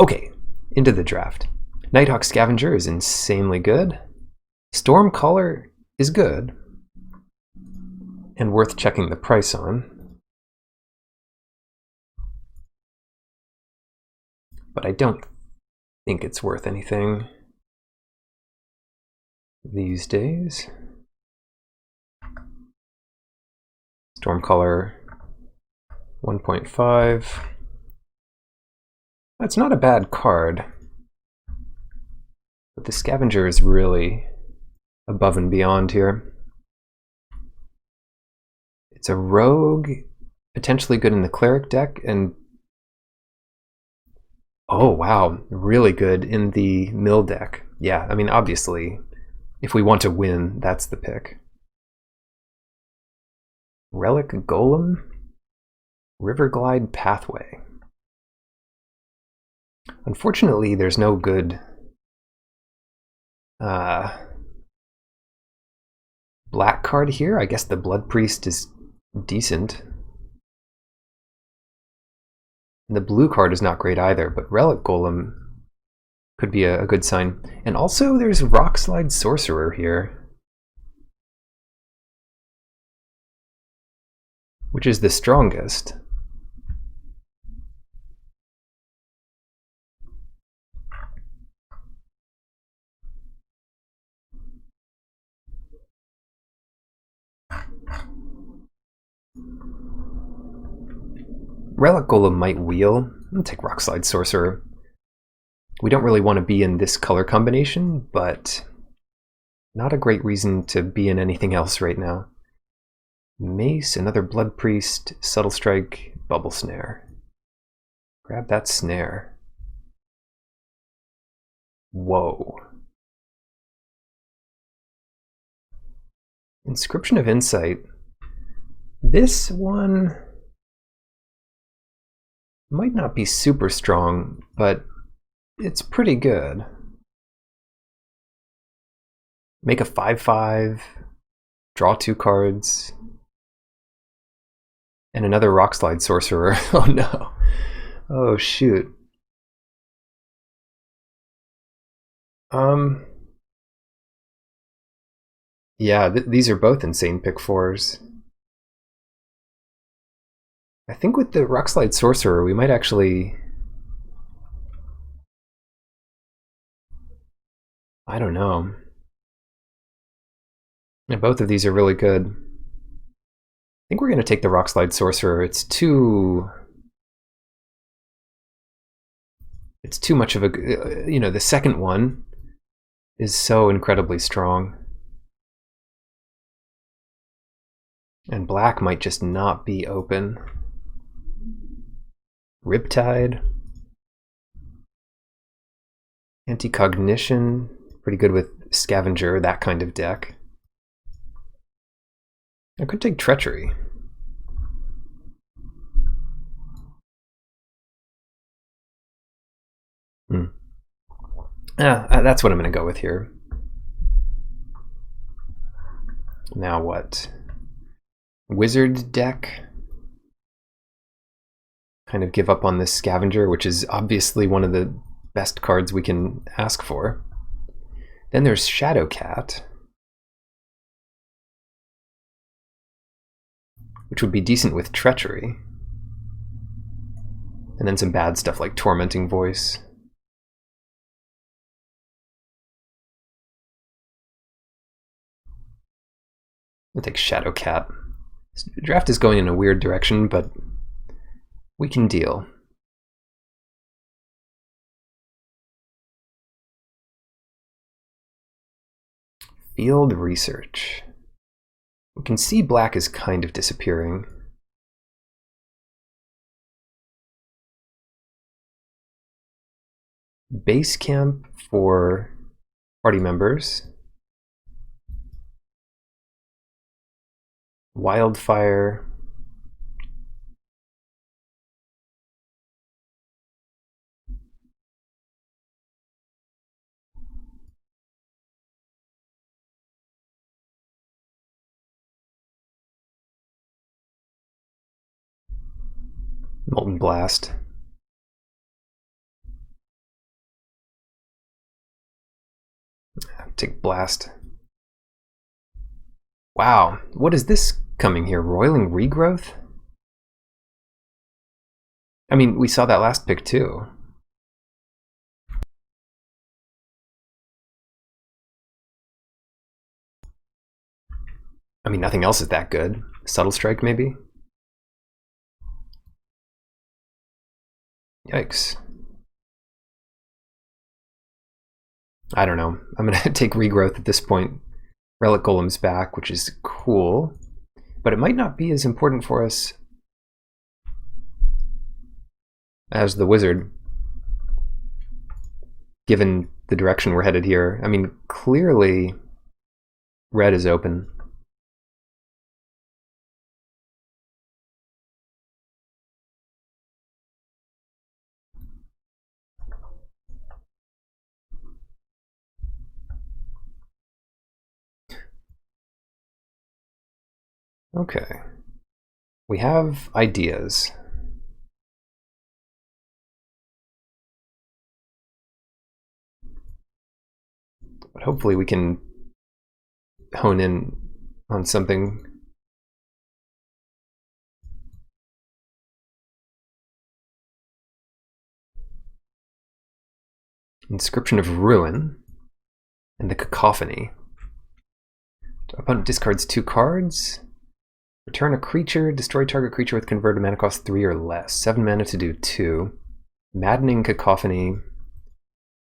Okay, into the draft. Nighthawk Scavenger is insanely good. Stormcaller is good and worth checking the price on. But I don't think it's worth anything these days. Stormcaller 1.5. That's not a bad card. But the Scavenger is really above and beyond here. It's a rogue, potentially good in the cleric deck, and oh wow, really good in the mill deck. Yeah, I mean, obviously, if we want to win, that's the pick. Relic Golem, Riverglide Pathway. Unfortunately, there's no good black card here. I guess the Blood Priest is decent. And the blue card is not great either, but Relic Golem could be a good sign. And also there's Rockslide Sorcerer here, which is the strongest. Relic Golem might wheel. I'll take Rockslide Sorcerer. We don't really want to be in this color combination, but not a great reason to be in anything else right now. Mace, another Blood Priest, Subtle Strike, Bubble Snare. Grab that snare. Whoa. Inscription of Insight. This one might not be super strong, but it's pretty good. Make a 5/5, draw 2 cards, and another Rockslide Sorcerer. Oh no. Oh shoot. Yeah, these are both insane pick 4s. I think with the Rockslide Sorcerer, we might actually... I don't know. And both of these are really good. I think we're going to take the Rockslide Sorcerer. It's too much of a... You know, the second one is so incredibly strong. And black might just not be open. Riptide. Anti-Cognition. Pretty good with Scavenger, that kind of deck. I could take Treachery. That's what I'm going to go with here. Now what? Wizard deck. Kind of give up on this Scavenger, which is obviously one of the best cards we can ask for. Then there's Shadowcat, which would be decent with Treachery. And then some bad stuff like Tormenting Voice. We'll take Shadowcat. This draft is going in a weird direction, but we can deal. Field Research. We can see black is kind of disappearing. Base camp for party members. Wildfire. Molten Blast. Take blast. Wow, what is this coming here? Roiling regrowth? I mean, we saw that last pick too. I mean, nothing else is that good. Subtle strike, maybe? Yikes. I don't know. I'm gonna take regrowth at this point. Relic Golem's back, which is cool. But it might not be as important for us as the wizard, given the direction we're headed here. I mean, clearly red is open. Okay. We have ideas. But hopefully we can hone in on something. Inscription of Ruin and the Cacophony. Opponent discards 2 cards. Return a creature, destroy target creature with converted mana cost 3 or less. 7 mana to do 2. Maddening Cacophony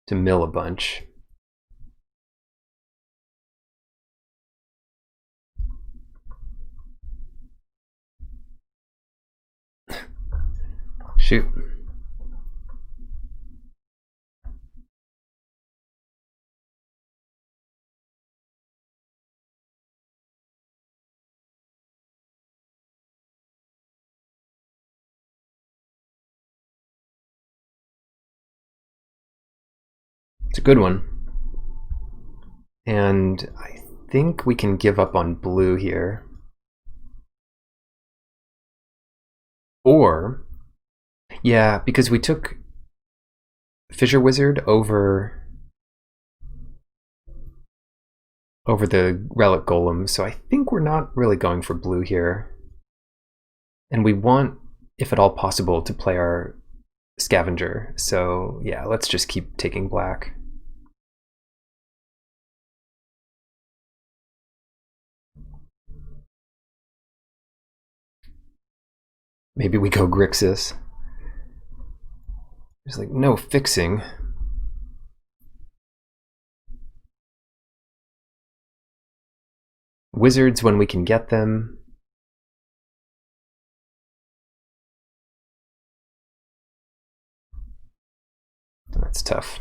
to mill a bunch. Shoot. It's a good one. And I think we can give up on blue here. Or, yeah, because we took Fissure Wizard over the Relic Golem, so I think we're not really going for blue here. And we want, if at all possible, to play our Scavenger. So yeah, let's just keep taking black. Maybe we go Grixis. There's like no fixing. Wizards when we can get them. That's tough.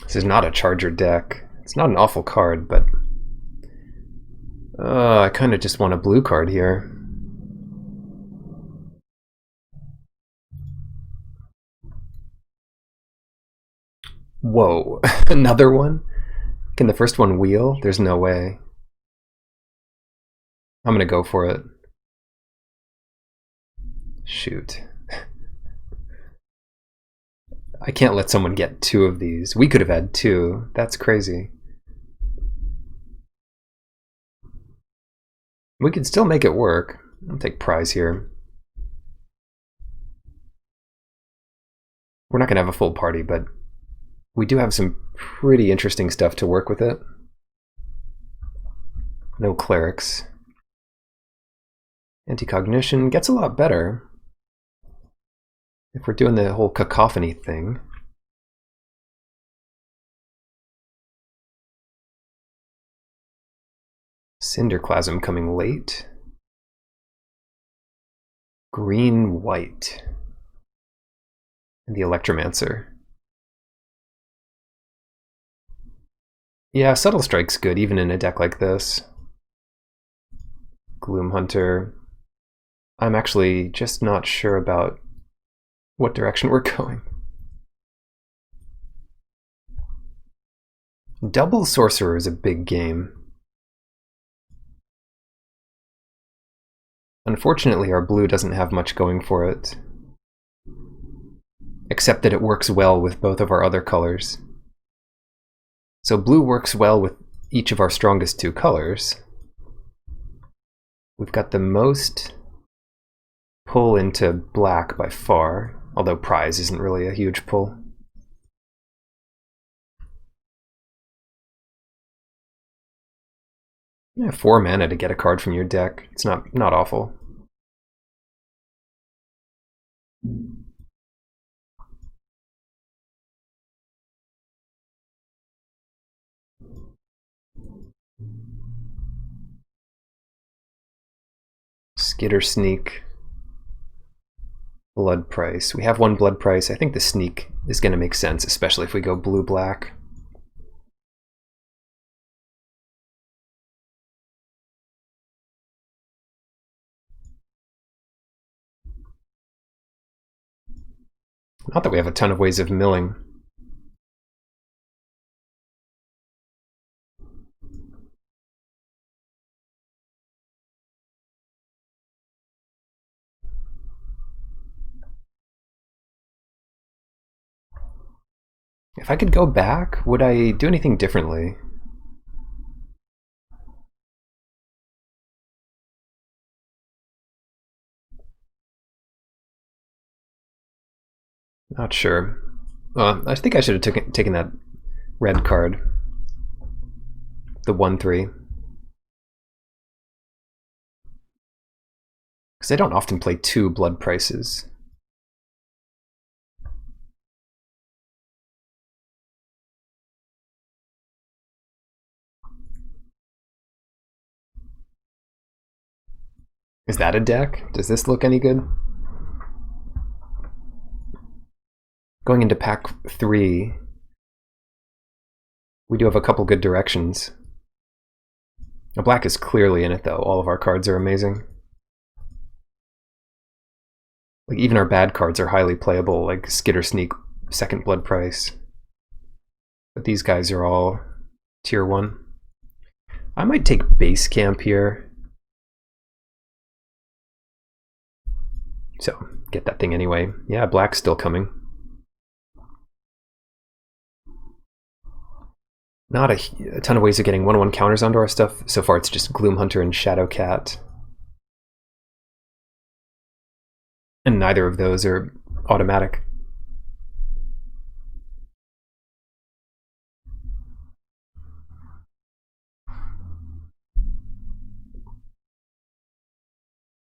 This is not a Charger deck. It's not an awful card, but I kind of just want a blue card here. Whoa, another one? Can the first one wheel? There's no way. I'm gonna go for it. Shoot. I can't let someone get 2 of these. We could have had 2. That's crazy. We could still make it work. I'll take prize here. We're not gonna have a full party, but we do have some pretty interesting stuff to work with it. No clerics. Anti-cognition gets a lot better if we're doing the whole cacophony thing. Cinderclasm coming late. Green, white. And the Electromancer. Yeah, Subtle Strike's good, even in a deck like this. Gloom Hunter. I'm actually just not sure about what direction we're going. Double Sorcerer is a big game. Unfortunately, our blue doesn't have much going for it, except that it works well with both of our other colors. So blue works well with each of our strongest two colors. We've got the most pull into black by far, although prize isn't really a huge pull. Yeah, 4 mana to get a card from your deck. It's not awful. Skitter Sneak. Blood Price. We have one Blood Price. I think the Sneak is going to make sense, especially if we go blue-black. Not that we have a ton of ways of milling. If I could go back, would I do anything differently? Not sure. I think I should have taken that red card. The 1/3. Because I don't often play 2 Blood Prices. Is that a deck? Does this look any good? Going into pack 3, we do have a couple good directions. Now, black is clearly in it, though. All of our cards are amazing. Like, even our bad cards are highly playable, like Skitter Sneak, second Blood Price. But these guys are all tier 1. I might take Base Camp here. So, get that thing anyway. Yeah, black's still coming. Not a ton of ways of getting 1/1 counters onto our stuff. So far it's just Gloomhunter and Shadowcat. And neither of those are automatic.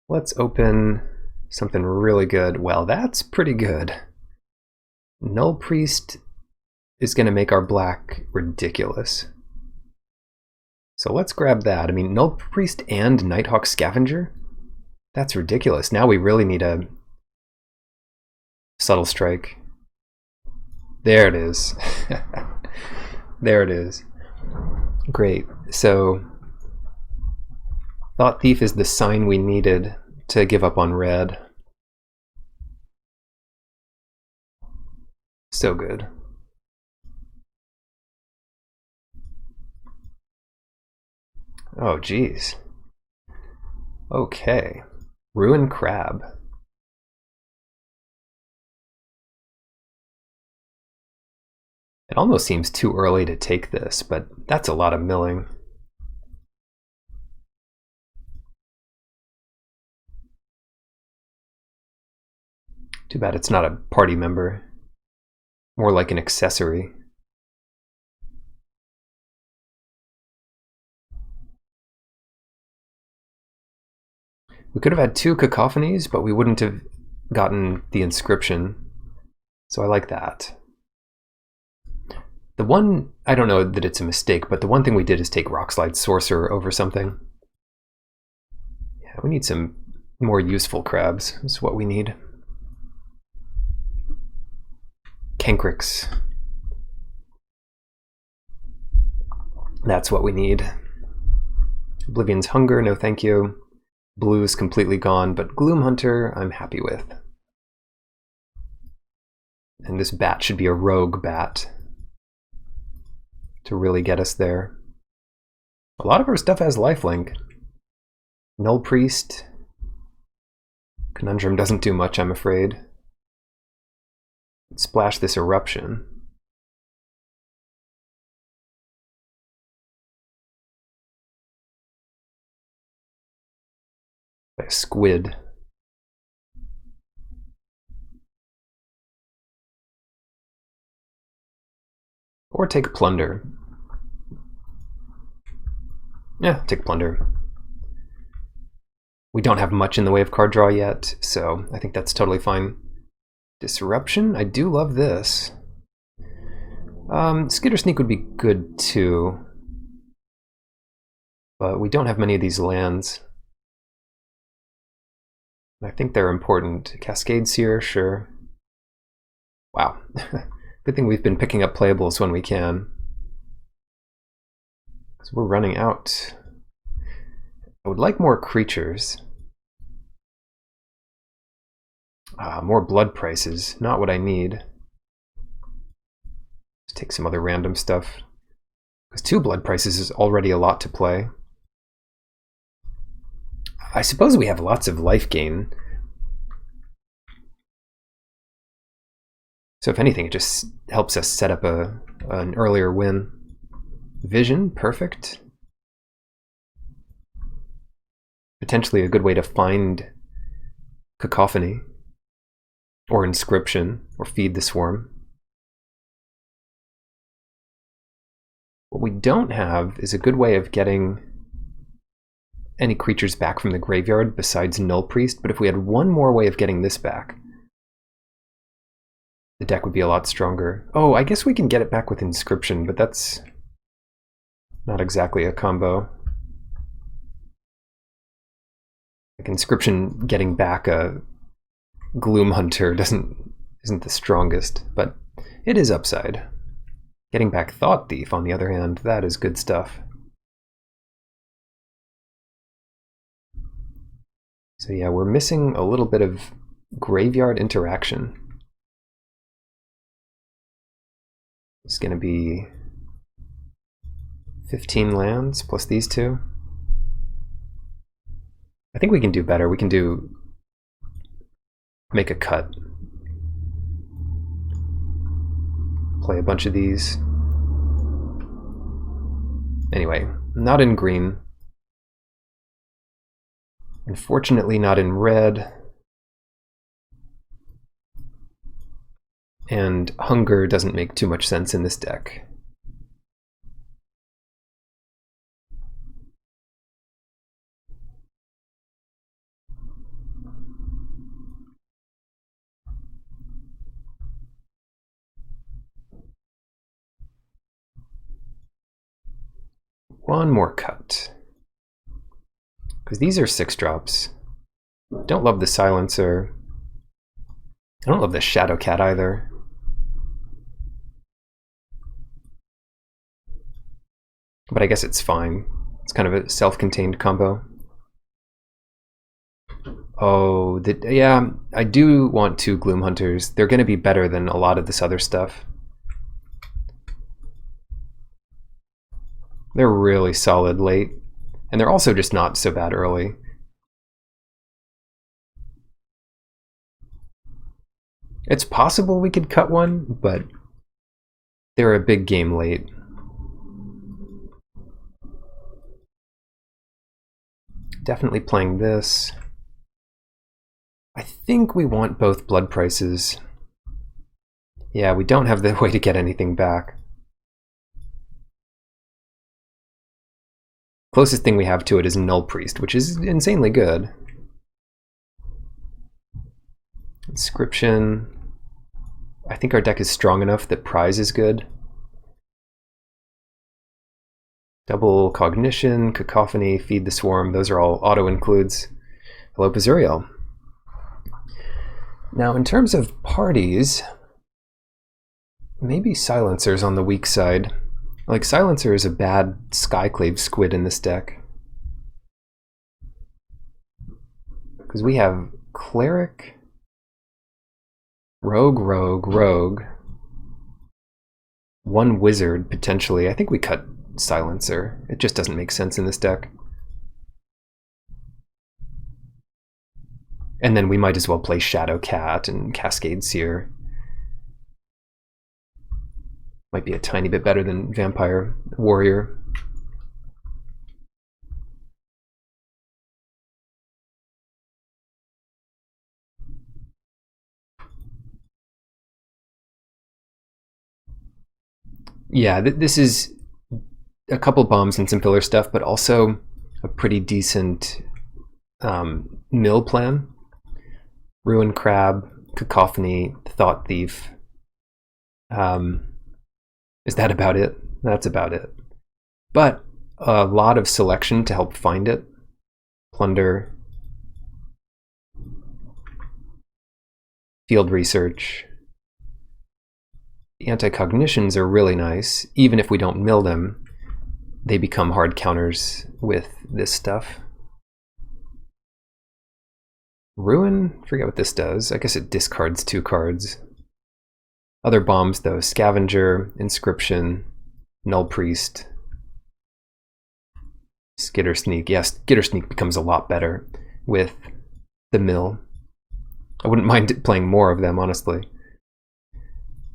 Let's open something really good. Well, that's pretty good. Null Priest is going to make our black ridiculous. So let's grab that. I mean, Null Priest and Nighthawk Scavenger? That's ridiculous. Now we really need a Subtle Strike. There it is. There it is. Great. So Thought Thief is the sign we needed to give up on red. So good. Oh, geez. Okay. Ruin Crab. It almost seems too early to take this, but that's a lot of milling. Too bad it's not a party member. More like an accessory. We could have had 2 Cacophonies, but we wouldn't have gotten the inscription. So I like that. The one, I don't know that it's a mistake, but the one thing we did is take Rockslide Sorcerer over something. Yeah, we need some more useful crabs. That's what we need. Kenkrix. That's what we need. Oblivion's Hunger, no thank you. Blue's completely gone, but Gloomhunter I'm happy with. And this bat should be a rogue bat. to really get us there. A lot of our stuff has lifelink. Null Priest. Conundrum doesn't do much, I'm afraid. Splash this Eruption. A squid. Or take Plunder. Yeah, take Plunder. We don't have much in the way of card draw yet, so I think that's totally fine. Disruption? I do love this. Skitter Sneak would be good too. But we don't have many of these lands. I think they're important. Cascade Seer, sure. Wow. Good thing we've been picking up playables when we can. Because we're running out. I would like more creatures. More blood prices. Not what I need. Let's take some other random stuff. Because 2 blood prices is already a lot to play. I suppose we have lots of life gain. So if anything, it just helps us set up an earlier win. Vision, perfect. Potentially a good way to find Cacophony, or Inscription, or Feed the Swarm. What we don't have is a good way of getting any creatures back from the graveyard besides Null Priest, but if we had one more way of getting this back, the deck would be a lot stronger. Oh, I guess we can get it back with Inscription, but that's not exactly a combo. Like Inscription getting back a Gloom Hunter isn't the strongest, but it is upside. Getting back Thought Thief, on the other hand, that is good stuff. So yeah, we're missing a little bit of graveyard interaction. It's going to be 15 lands plus these 2. I think we can do better. We can make a cut. Play a bunch of these. Anyway, not in green. Unfortunately not in red. And Hunger doesn't make too much sense in this deck. One more cut. Because these are 6-drops. Don't love the Silencer. I don't love the Shadow Cat either. But I guess it's fine. It's kind of a self-contained combo. Oh, yeah, I do want 2 Gloom Hunters. They're going to be better than a lot of this other stuff. They're really solid late, and they're also just not so bad early. It's possible we could cut one, but they're a big game late. Definitely playing this. I think we want both blood prices. Yeah, we don't have the way to get anything back. Closest thing we have to it is Null Priest, which is insanely good. Inscription. I think our deck is strong enough that Prize is good. Double Cognition, Cacophony, Feed the Swarm, those are all auto-includes. Hello, Pazuriel. Now, in terms of parties, maybe Silencer's on the weak side. Like, Silencer is a bad Skyclave Squid in this deck. Because we have Cleric, Rogue, One wizard, potentially. I think we cut Silencer. It just doesn't make sense in this deck. And then we might as well play Shadow Cat and Cascade Seer. Might be a tiny bit better than Vampire Warrior. Yeah, this is a couple bombs and some filler stuff, but also a pretty decent mill plan. Ruin Crab, Cacophony, Thought Thief. Is that about it? That's about it. But a lot of selection to help find it. Plunder. Field Research. The anti-cognitions are really nice. Even if we don't mill them, they become hard counters with this stuff. Ruin? Forget what this does. I guess it discards 2 cards. Other bombs though, Scavenger, Inscription, Null Priest, Skitter Sneak. Yes, Skitter Sneak becomes a lot better with the mill. I wouldn't mind playing more of them, honestly.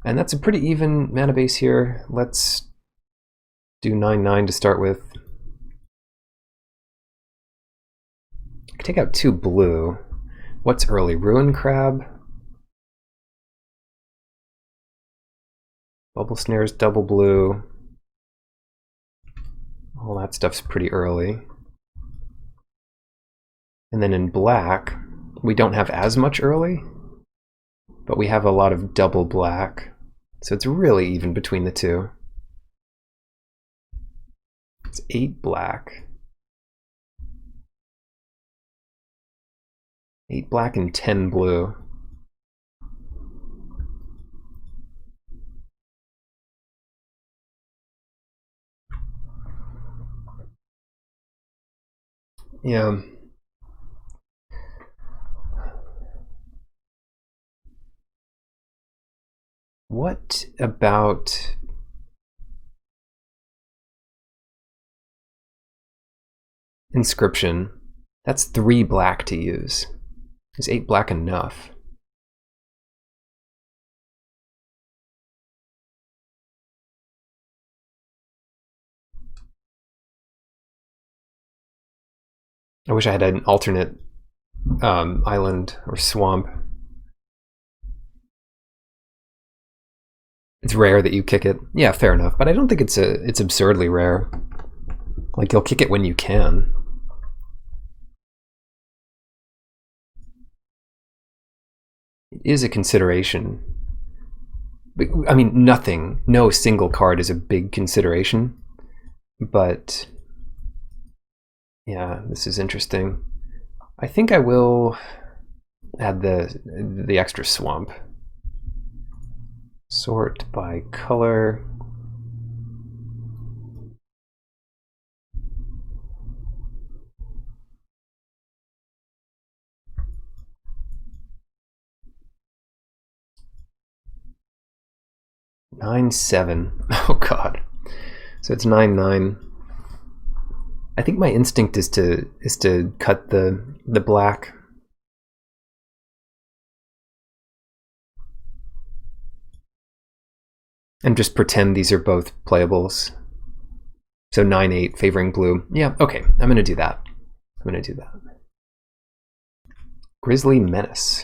And that's a pretty even mana base here. Let's do 9/9 to start with. I can take out 2 blue. What's early? Ruin Crab? Bubble Snares, double blue. All that stuff's pretty early. And then in black, we don't have as much early, but we have a lot of double black. So it's really even between the two. It's 8 black. 8 black and 10 blue. Yeah. What about Inscription? That's 3 black to use. Is 8 black enough? I wish I had an alternate island or swamp. It's rare that you kick it. Yeah, fair enough. But I don't think it's absurdly rare. Like, you'll kick it when you can. It is a consideration. I mean, no single card is a big consideration. But yeah, this is interesting. I think I will add the extra swamp. Sort by color. Nine, 7. Oh god. So it's 9/9. I think my instinct is to cut the black. And just pretend these are both playables. So 9/8 favoring blue. Yeah, okay, I'm gonna do that. Grizzly Menace.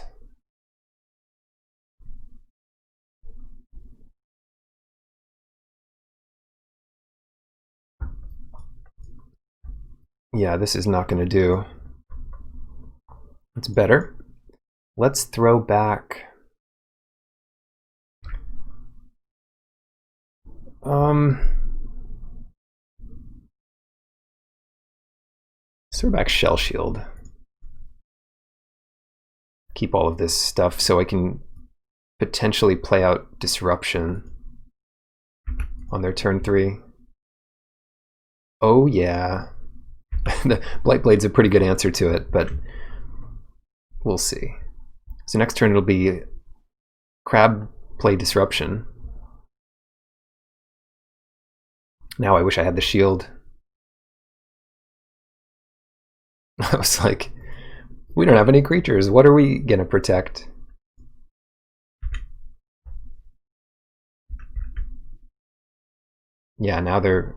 Yeah, this is not gonna do. It's better. Let's throw back. Throw back Shell Shield. Keep all of this stuff so I can potentially play out Disruption on their turn 3. Oh yeah. The Blightblade's a pretty good answer to it, but we'll see. So next turn it'll be Crab play Disruption. Now I wish I had the shield. I was like, we don't have any creatures. What are we gonna protect? Yeah, now they're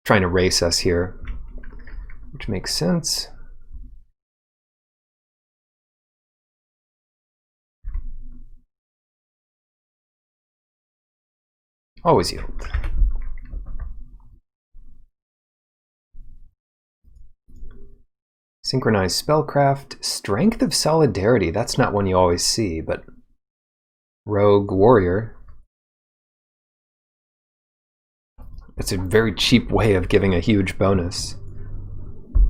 trying to race us here, which makes sense. Always yield. Synchronized spellcraft, strength of solidarity. That's not one you always see, but rogue warrior. It's a very cheap way of giving a huge bonus.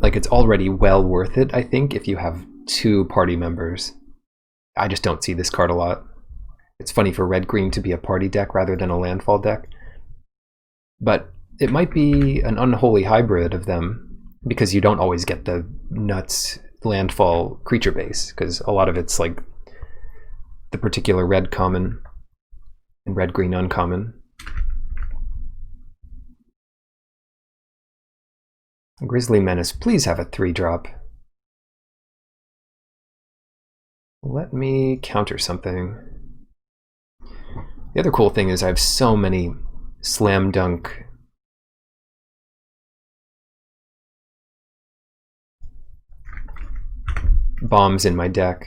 Like, it's already well worth it, I think, if you have 2 party members. I just don't see this card a lot. It's funny for red-green to be a party deck rather than a landfall deck. But it might be an unholy hybrid of them, because you don't always get the nuts landfall creature base, because a lot of it's like the particular red common and red-green uncommon. Grizzly Menace, please have a 3-drop. Let me counter something. The other cool thing is I have so many slam dunk bombs in my deck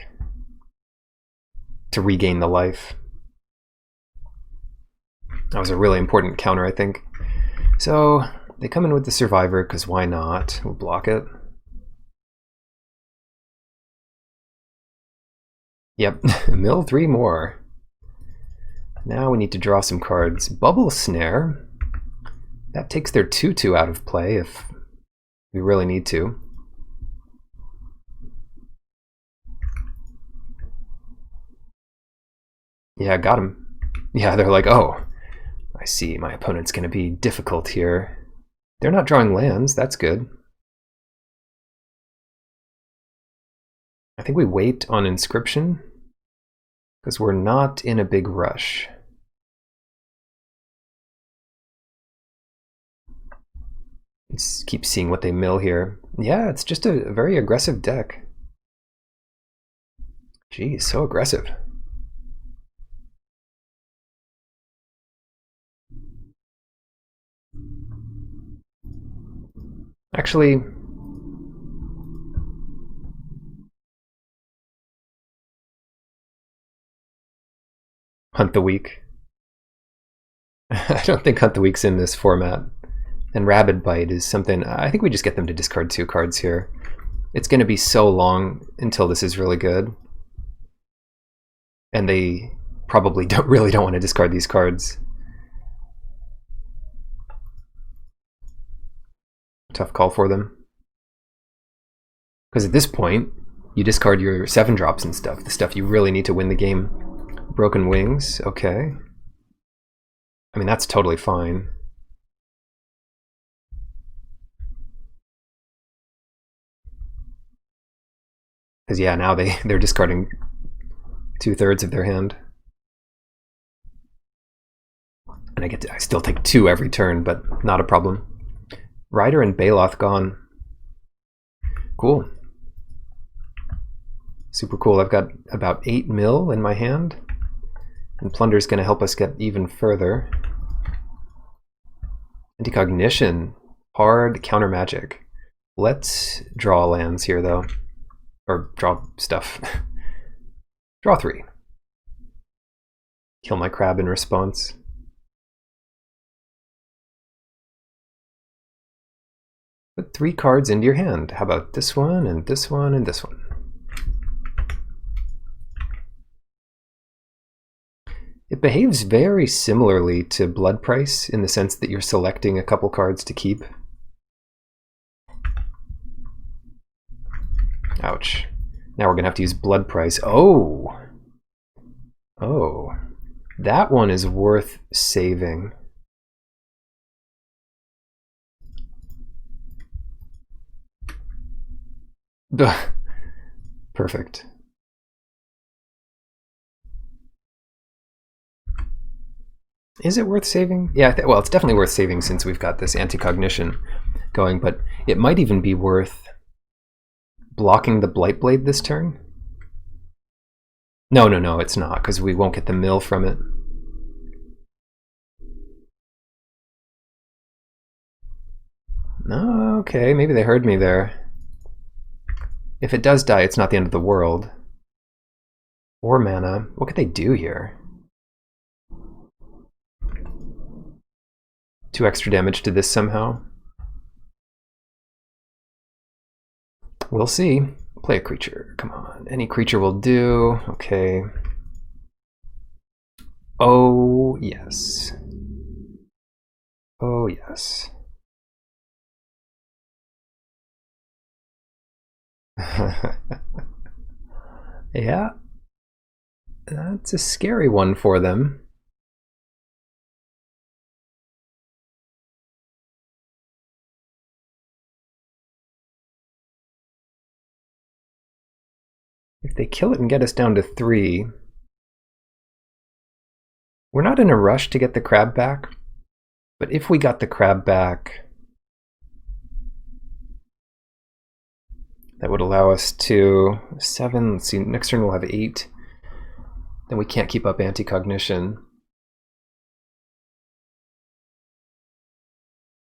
to regain the life. That was a really important counter, I think. So they come in with the Survivor, because why not? We'll block it. Yep, mill 3 more. Now we need to draw some cards. Bubble Snare. That takes their 2/2 out of play if we really need to. Yeah, got him. Yeah, they're like, oh, I see, my opponent's going to be difficult here. They're not drawing lands, that's good. I think we wait on Inscription, because we're not in a big rush. Let's keep seeing what they mill here. Yeah, it's just a very aggressive deck. Geez, so aggressive. Actually, Hunt the Weak. I don't think Hunt the Weak's in this format. And Rabid Bite is something, I think we just get them to discard 2 cards here. It's going to be so long until this is really good. And they probably really don't want to discard these cards. Tough call for them. Because at this point, you discard your 7-drops and stuff, the stuff you really need to win the game. Broken Wings, okay. I mean, that's totally fine. Because yeah, now they're discarding 2/3 of their hand. And I still take 2 every turn, but not a problem. Rider and Baloth gone. Cool. Super cool. I've got about 8 mil in my hand. And Plunder's going to help us get even further. Anticognition. Hard counter magic. Let's draw lands here, though. Or draw stuff. Draw 3. Kill my crab in response. Put 3 cards into your hand. How about this one, and this one, and this one? It behaves very similarly to Blood Price in the sense that you're selecting a couple cards to keep. Ouch. Now we're going to have to use Blood Price. Oh! Oh. That one is worth saving. Duh. Perfect. Is it worth saving? Yeah, well, it's definitely worth saving since we've got this anti-cognition going, but it might even be worth blocking the Blightblade this turn. No, it's not, because we won't get the mill from it. Okay, maybe they heard me there. If it does die, it's not the end of the world. Or mana. What could they do here? 2 extra damage to this somehow. We'll see. Play a creature. Come on. Any creature will do. Okay. Oh, yes. Oh, yes. Yeah. That's a scary one for them. If they kill it and get us down to 3, we're not in a rush to get the crab back, but if we got the crab back, that would allow us to 7. Let's see, next turn we'll have 8. Then we can't keep up anti-cognition.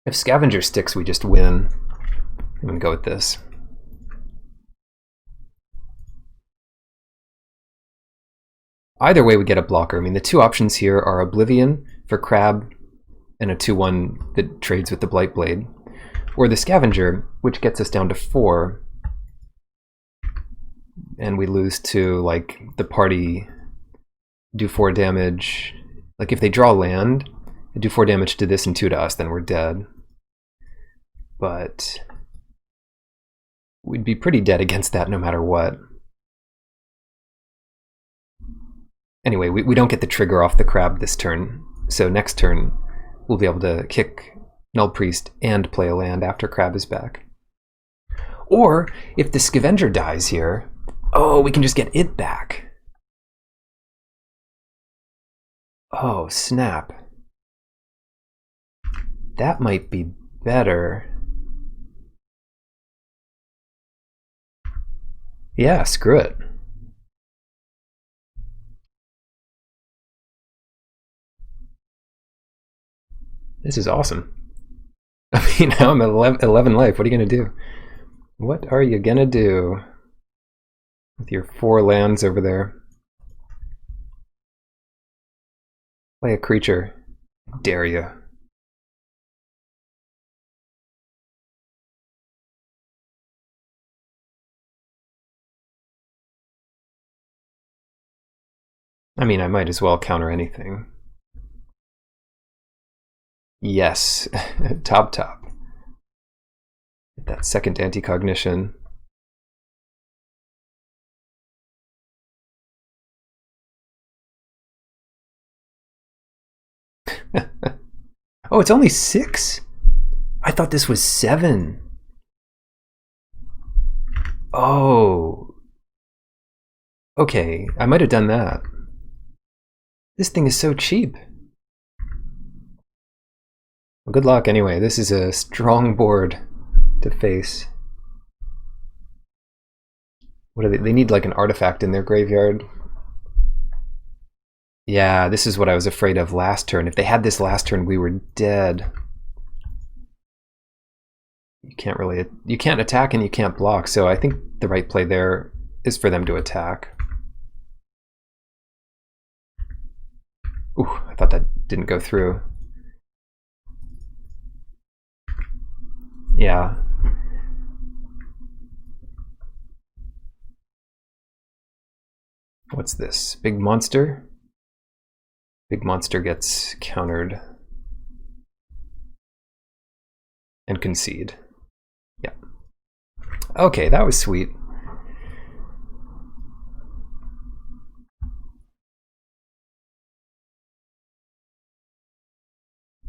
If Scavenger sticks, we just win. I'm going to go with this. Either way, we get a blocker. I mean, the 2 options here are Oblivion for Crab and a 2/1 that trades with the Blightblade, or the Scavenger, which gets us down to 4, and we lose to, like, the party do 4 damage. Like, if they draw land, they do 4 damage to this and 2 to us, then we're dead. But we'd be pretty dead against that no matter what. Anyway, we don't get the trigger off the crab this turn, so next turn we'll be able to kick Null Priest and play a land after crab is back. Or, if the Scavenger dies here, oh, we can just get it back. Oh, snap. That might be better. Yeah, screw it. This is awesome. I mean, now I'm at 11 life. What are you going to do? What are you going to do with your 4 lands over there? Play a creature. Dare you. I mean, I might as well counter anything. Yes, top. That second anti-cognition. Oh, it's only 6? I thought this was 7. Oh. Okay, I might have done that. This thing is so cheap. Well, good luck anyway. This is a strong board to face. What are they? They need like an artifact in their graveyard. Yeah, this is what I was afraid of last turn. If they had this last turn, we were dead. You can't attack and you can't block, so I think the right play there is for them to attack. Ooh, I thought that didn't go through. Yeah. What's this? Big monster? Big monster gets countered. And concede. Yeah. Okay, that was sweet.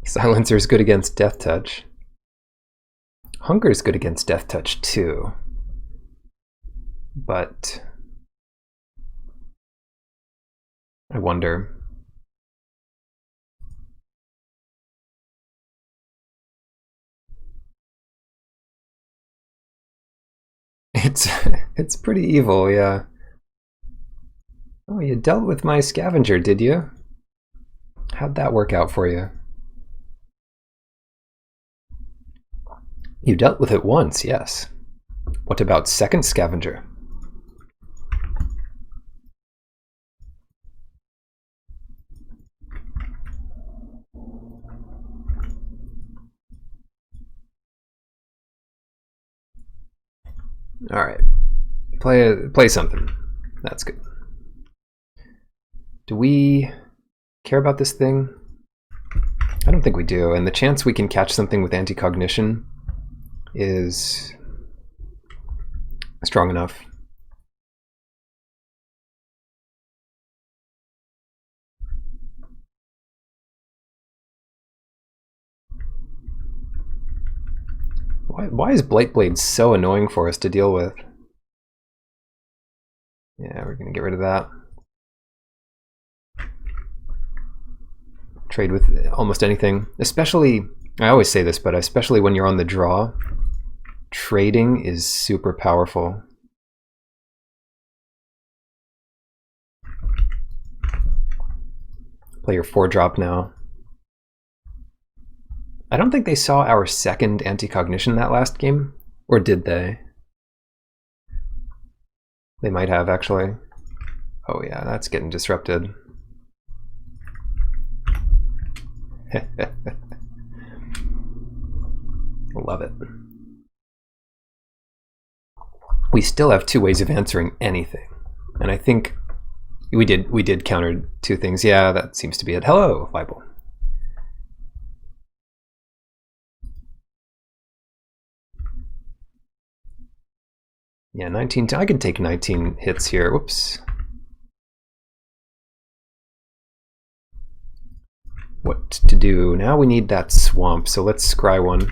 Silencer is good against Death Touch. Hunger is good against Death Touch too. But I wonder. it's pretty evil, yeah. Oh, you dealt with my scavenger, did you? How'd that work out for you? You dealt with it once, yes. What about second scavenger? All right, play something. That's good. Do we care about this thing? I don't think we do, and the chance we can catch something with anti-cognition is strong enough. Why is Blightblade so annoying for us to deal with? Yeah, we're gonna get rid of that. Trade with almost anything, especially, I always say this, but especially when you're on the draw, trading is super powerful. Play your 4-drop now. I don't think they saw our second anti-cognition that last game, or did they? They might have, actually. Oh yeah, that's getting disrupted. Love it. We still have 2 ways of answering anything, and I think we did counter 2 things. Yeah, that seems to be it. Hello, Bible. Yeah, 19. I can take 19 hits here. Whoops. What to do? Now we need that swamp, so let's scry one.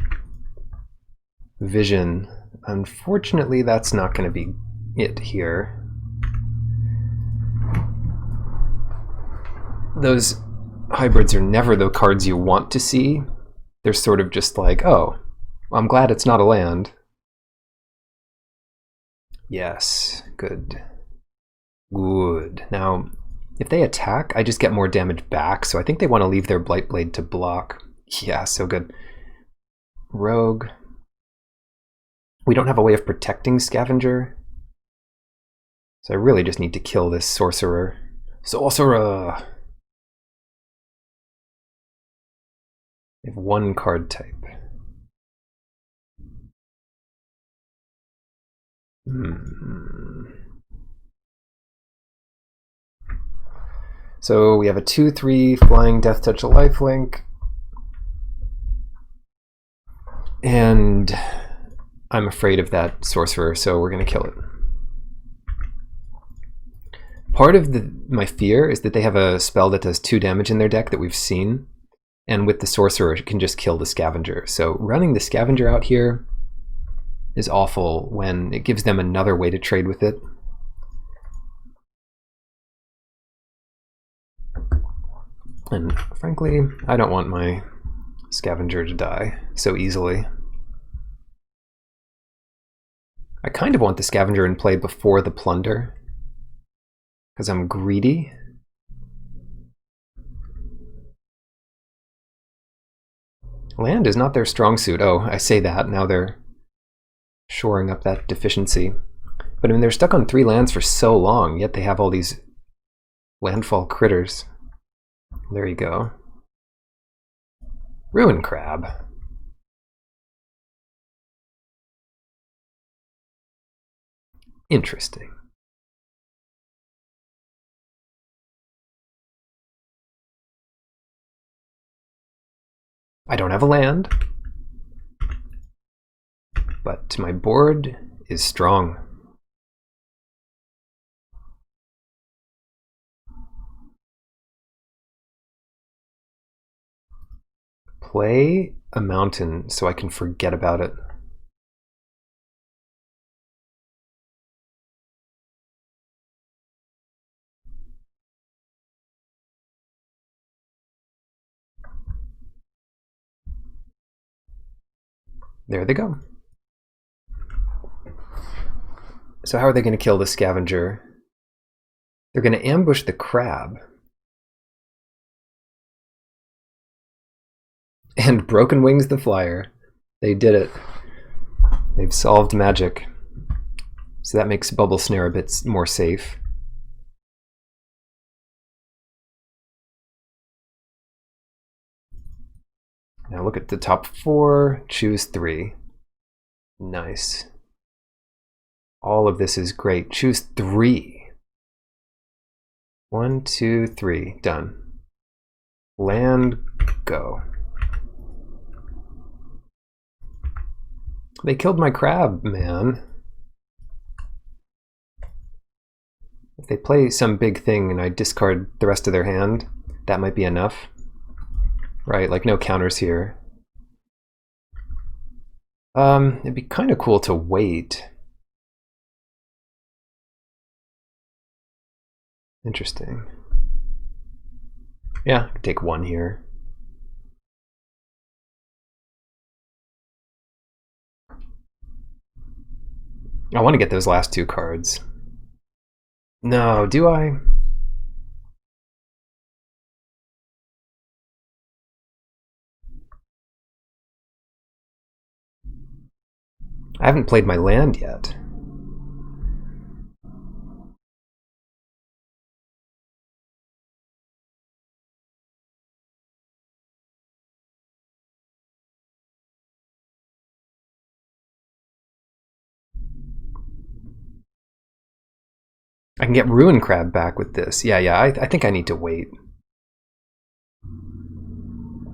Vision. Unfortunately, that's not going to be it here. Those hybrids are never the cards you want to see. They're sort of just like, oh, I'm glad it's not a land. Yes, good. Good. Now, if they attack, I just get more damage back, so I think they want to leave their Blightblade to block. Yeah, so good. Rogue. We don't have a way of protecting Scavenger, so I really just need to kill this Sorcerer. Sorcerer! They have 1 card type. So we have a 2/3 flying Death Touch a lifelink. And I'm afraid of that Sorcerer, so we're going to kill it. Part of my fear is that they have a spell that does 2 damage in their deck that we've seen, and with the Sorcerer it can just kill the Scavenger. So running the Scavenger out here is awful when it gives them another way to trade with it. And frankly, I don't want my Scavenger to die so easily. I kind of want the Scavenger in play before the Plunder, because I'm greedy. Land is not their strong suit. Oh, I say that, now they're shoring up that deficiency. But I mean, they're stuck on 3 lands for so long, yet they have all these landfall critters. There you go. Ruin Crab. Interesting. I don't have a land, but my board is strong. Play a mountain so I can forget about it. There they go. So how are they going to kill the scavenger? They're going to ambush the crab. And Broken Wings the Flyer. They did it. They've solved magic. So that makes Bubble Snare a bit more safe. Now look at the top 4, choose 3. Nice. All of this is great. Choose 3. 1, 2, 3. Done. Land, go. They killed my crab, man. If they play some big thing and I discard the rest of their hand, that might be enough. Right, like no counters here. It'd be kind of cool to wait. Interesting. Yeah, I could take 1 here. I want to get those last 2 cards. No, do I? I haven't played my land yet. I can get Ruin Crab back with this. Yeah, I think I need to wait.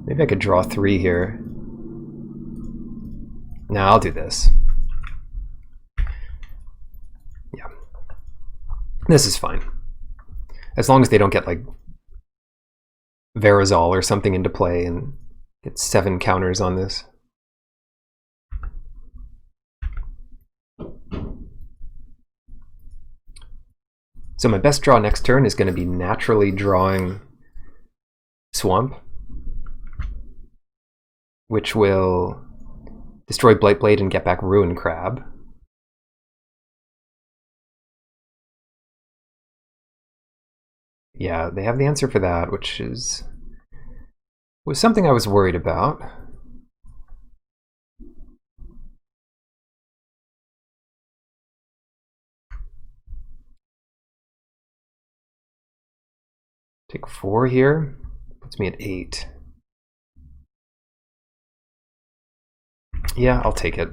Maybe I could draw 3 here. No, I'll do this. Yeah. This is fine. As long as they don't get like Verazol or something into play and get 7 counters on this. So my best draw next turn is going to be naturally drawing Swamp, which will destroy Blightblade and get back Ruin Crab. Yeah, they have the answer for that, which was something I was worried about. Take 4 here, puts me at 8. Yeah, I'll take it.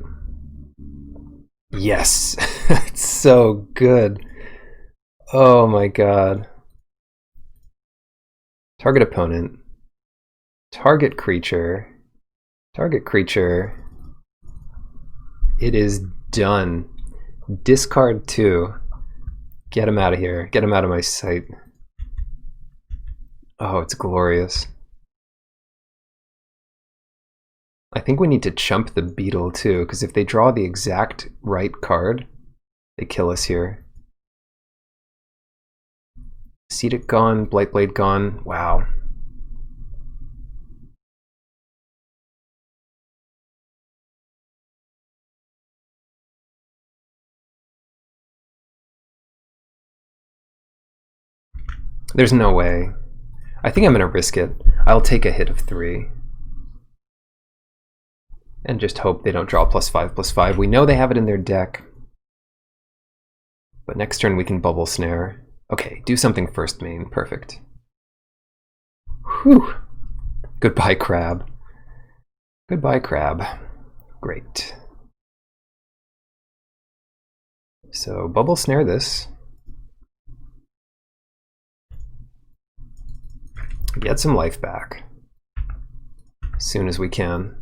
Yes, it's so good. Oh my god. Target opponent, target creature, target creature. It is done. Discard 2. Get him out of here. Get him out of my sight. Oh, it's glorious. I think we need to chump the beetle too, because if they draw the exact right card, they kill us here. Cedic gone, Blightblade gone. Wow. There's no way. I think I'm going to risk it. I'll take a hit of 3. And just hope they don't draw +5/+5. We know they have it in their deck. But next turn we can Bubble Snare. Okay, do something first main. Perfect. Whew. Goodbye, Crab. Goodbye, Crab. Great. So Bubble Snare this. Get some life back as soon as we can.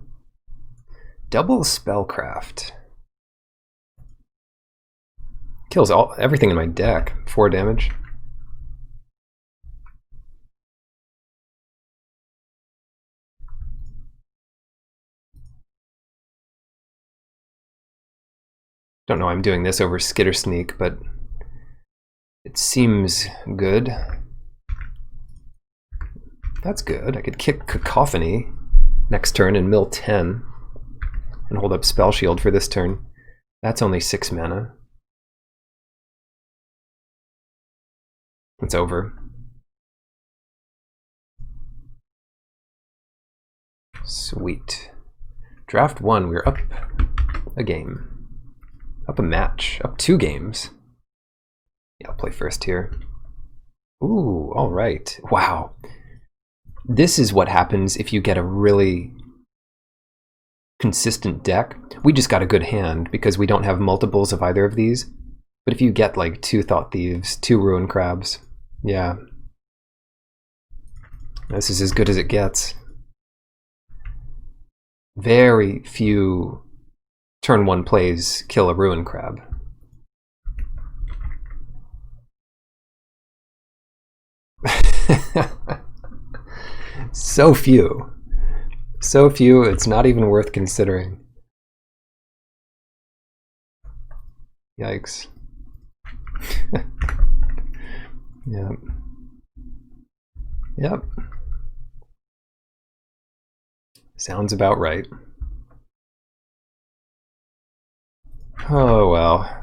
Double Spellcraft. Kills everything in my deck. 4 damage. Don't know why I'm doing this over Skitter Sneak, but it seems good. That's good. I could kick Cacophony next turn and mill 10 and hold up Spell Shield for this turn. That's only 6 mana. It's over. Sweet. Draft 1, we're up a game. Up a match. Up 2 games. Yeah, I'll play first here. Ooh, alright. Wow. This is what happens if you get a really consistent deck. We just got a good hand because we don't have multiples of either of these. But if you get like 2 Thought Thieves, 2 Ruin Crabs, yeah. This is as good as it gets. Very few turn 1 plays kill a Ruin Crab. So few. So few, it's not even worth considering. Yikes. Yep. Yep. Sounds about right. Oh well.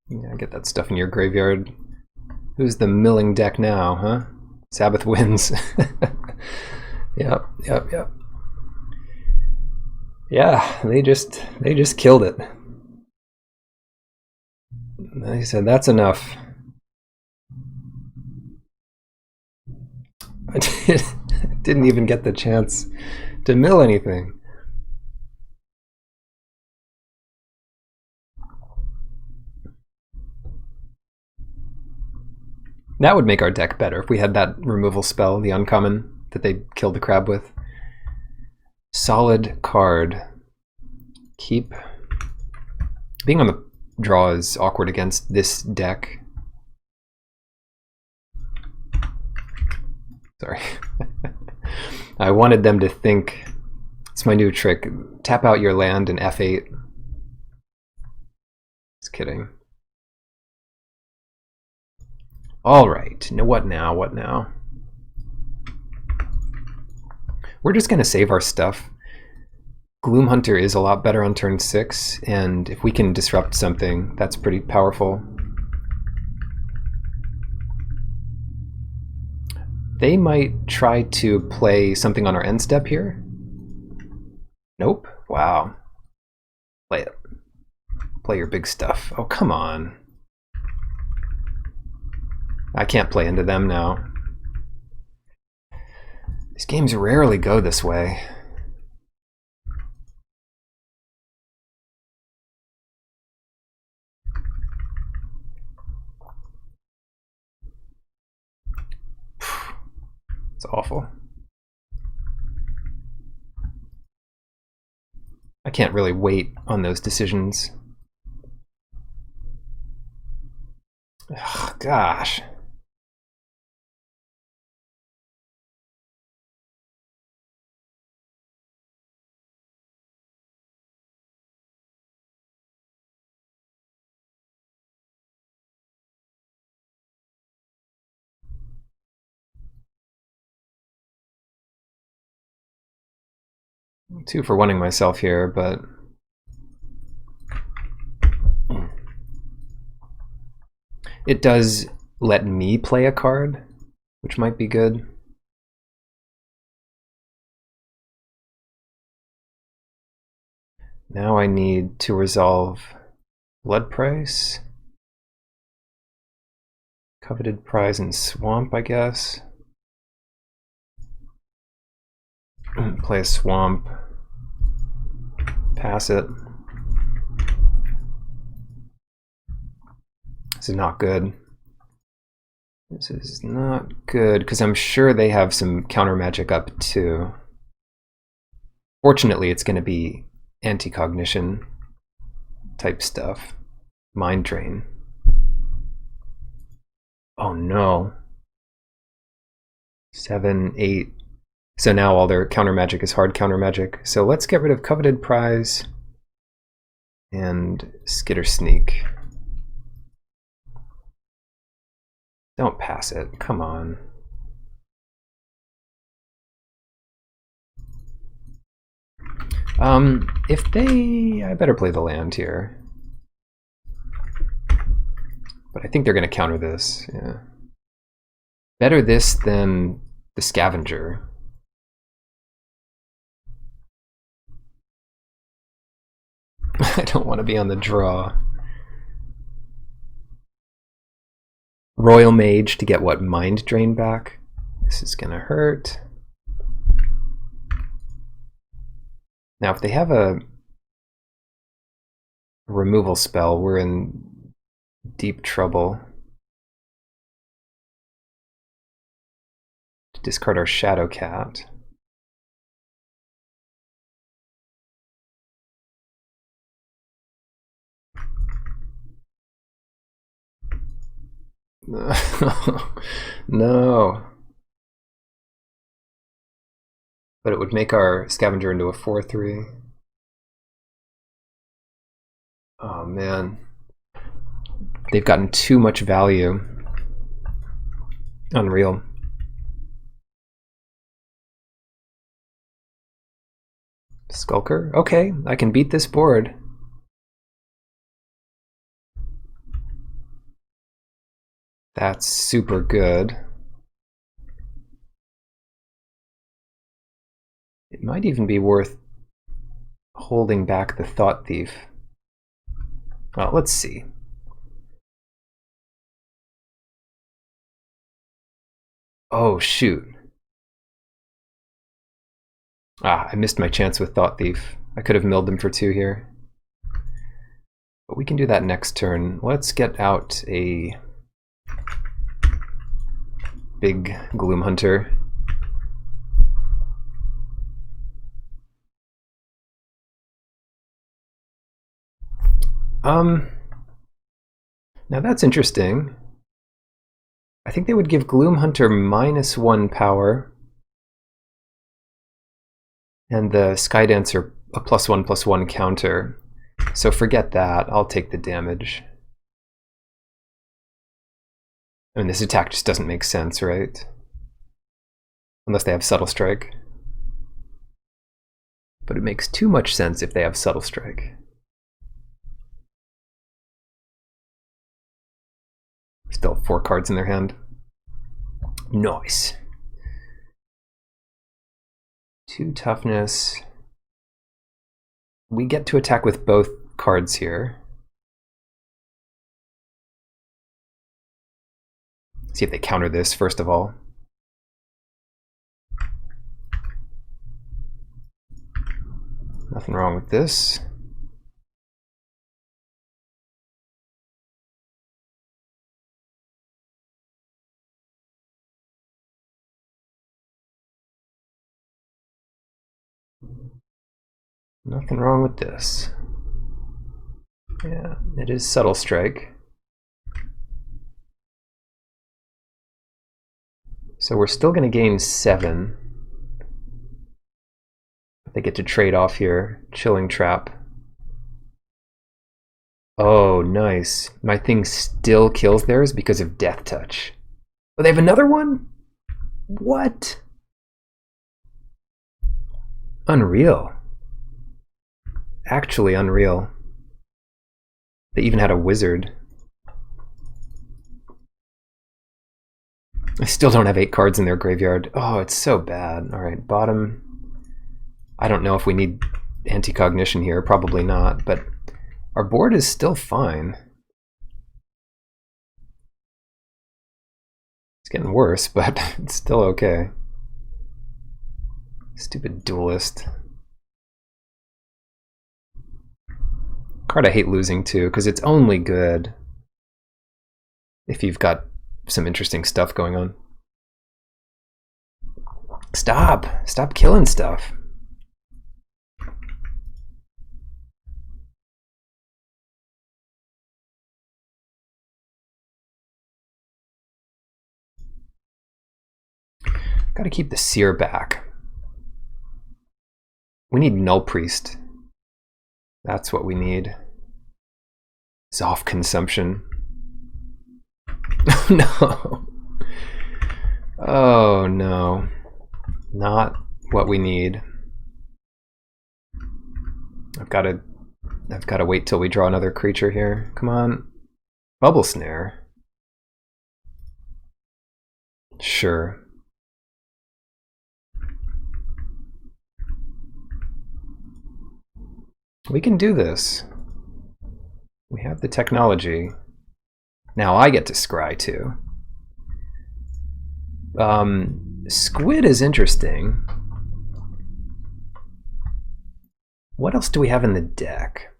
Yeah, get that stuff in your graveyard. Who's the milling deck now, huh? Sabboth wins. Yep. Yeah, they just killed it. They said that's enough. I didn't even get the chance to mill anything. That would make our deck better if we had that removal spell, the uncommon that they killed the crab with. Solid card. Keep. Being on the draw is awkward against this deck. Sorry. I wanted them to think. It's my new trick. Tap out your land in F8. Just kidding. Alright, what now? What now? We're just going to save our stuff. Gloomhunter is a lot better on turn 6, and if we can disrupt something, that's pretty powerful. They might try to play something on our end step here. Nope. Wow. Play it. Play your big stuff. Oh, come on. I can't play into them now. These games rarely go this way. It's awful. I can't really wait on those decisions. Ugh, gosh. Two for wanting myself here, but it does let me play a card, which might be good. Now I need to resolve Blood Price, Coveted Prize and Swamp, I guess. Play a Swamp, pass it. This is not good. This is not good, because I'm sure they have some counter magic up too. Fortunately, it's going to be anti-cognition type stuff. Mind Drain. Oh no. 7, 8. So now all their counter magic is hard counter magic. So let's get rid of Coveted Prize and Skitter Sneak. Don't pass it. Come on. If they... I better play the land here. But I think they're going to counter this. Yeah. Better this than the scavenger. I don't want to be on the draw. Royal Mage to get what? Mind Drain back? This is going to hurt. Now, if they have a removal spell, we're in deep trouble. To discard our Shadow Cat. No. But it would make our scavenger into a 4/3. Oh man. They've gotten too much value. Unreal. Skulker? Okay, I can beat this board. That's super good. It might even be worth holding back the Thought Thief. Well, let's see. Oh, shoot. Ah, I missed my chance with Thought Thief. I could have milled them for 2 here. But we can do that next turn. Let's get out a big Gloom Hunter. Now that's interesting. I think they would give Gloom Hunter -1 power and the Skydancer a +1/+1 counter. So forget that, I'll take the damage. I mean, this attack just doesn't make sense, right? Unless they have Subtle Strike. But it makes too much sense if they have Subtle Strike. Still have 4 cards in their hand. Nice. 2 toughness. We get to attack with both cards here. See if they counter this first of all. Nothing wrong with this. Nothing wrong with this. Yeah, it is Subtle Strike. So we're still going to gain 7. They get to trade off here. Chilling Trap. Oh, nice. My thing still kills theirs because of Death Touch. Oh, they have another one? What? Unreal. Actually unreal. They even had a wizard. I still don't have 8 cards in their graveyard. Oh, it's so bad. Alright, bottom. I don't know if we need anti-cognition here. Probably not, but our board is still fine. It's getting worse, but it's still okay. Stupid duelist. Card I hate losing to, because it's only good if you've got some interesting stuff going on. Stop! Stop killing stuff. Gotta keep the Seer back. We need Null Priest. That's what we need. Zoff consumption. No. Oh no. Not what we need. I've got to wait till we draw another creature here. Come on. Bubble Snare. Sure. We can do this. We have the technology. Now I get to scry too. Squid is interesting. What else do we have in the deck?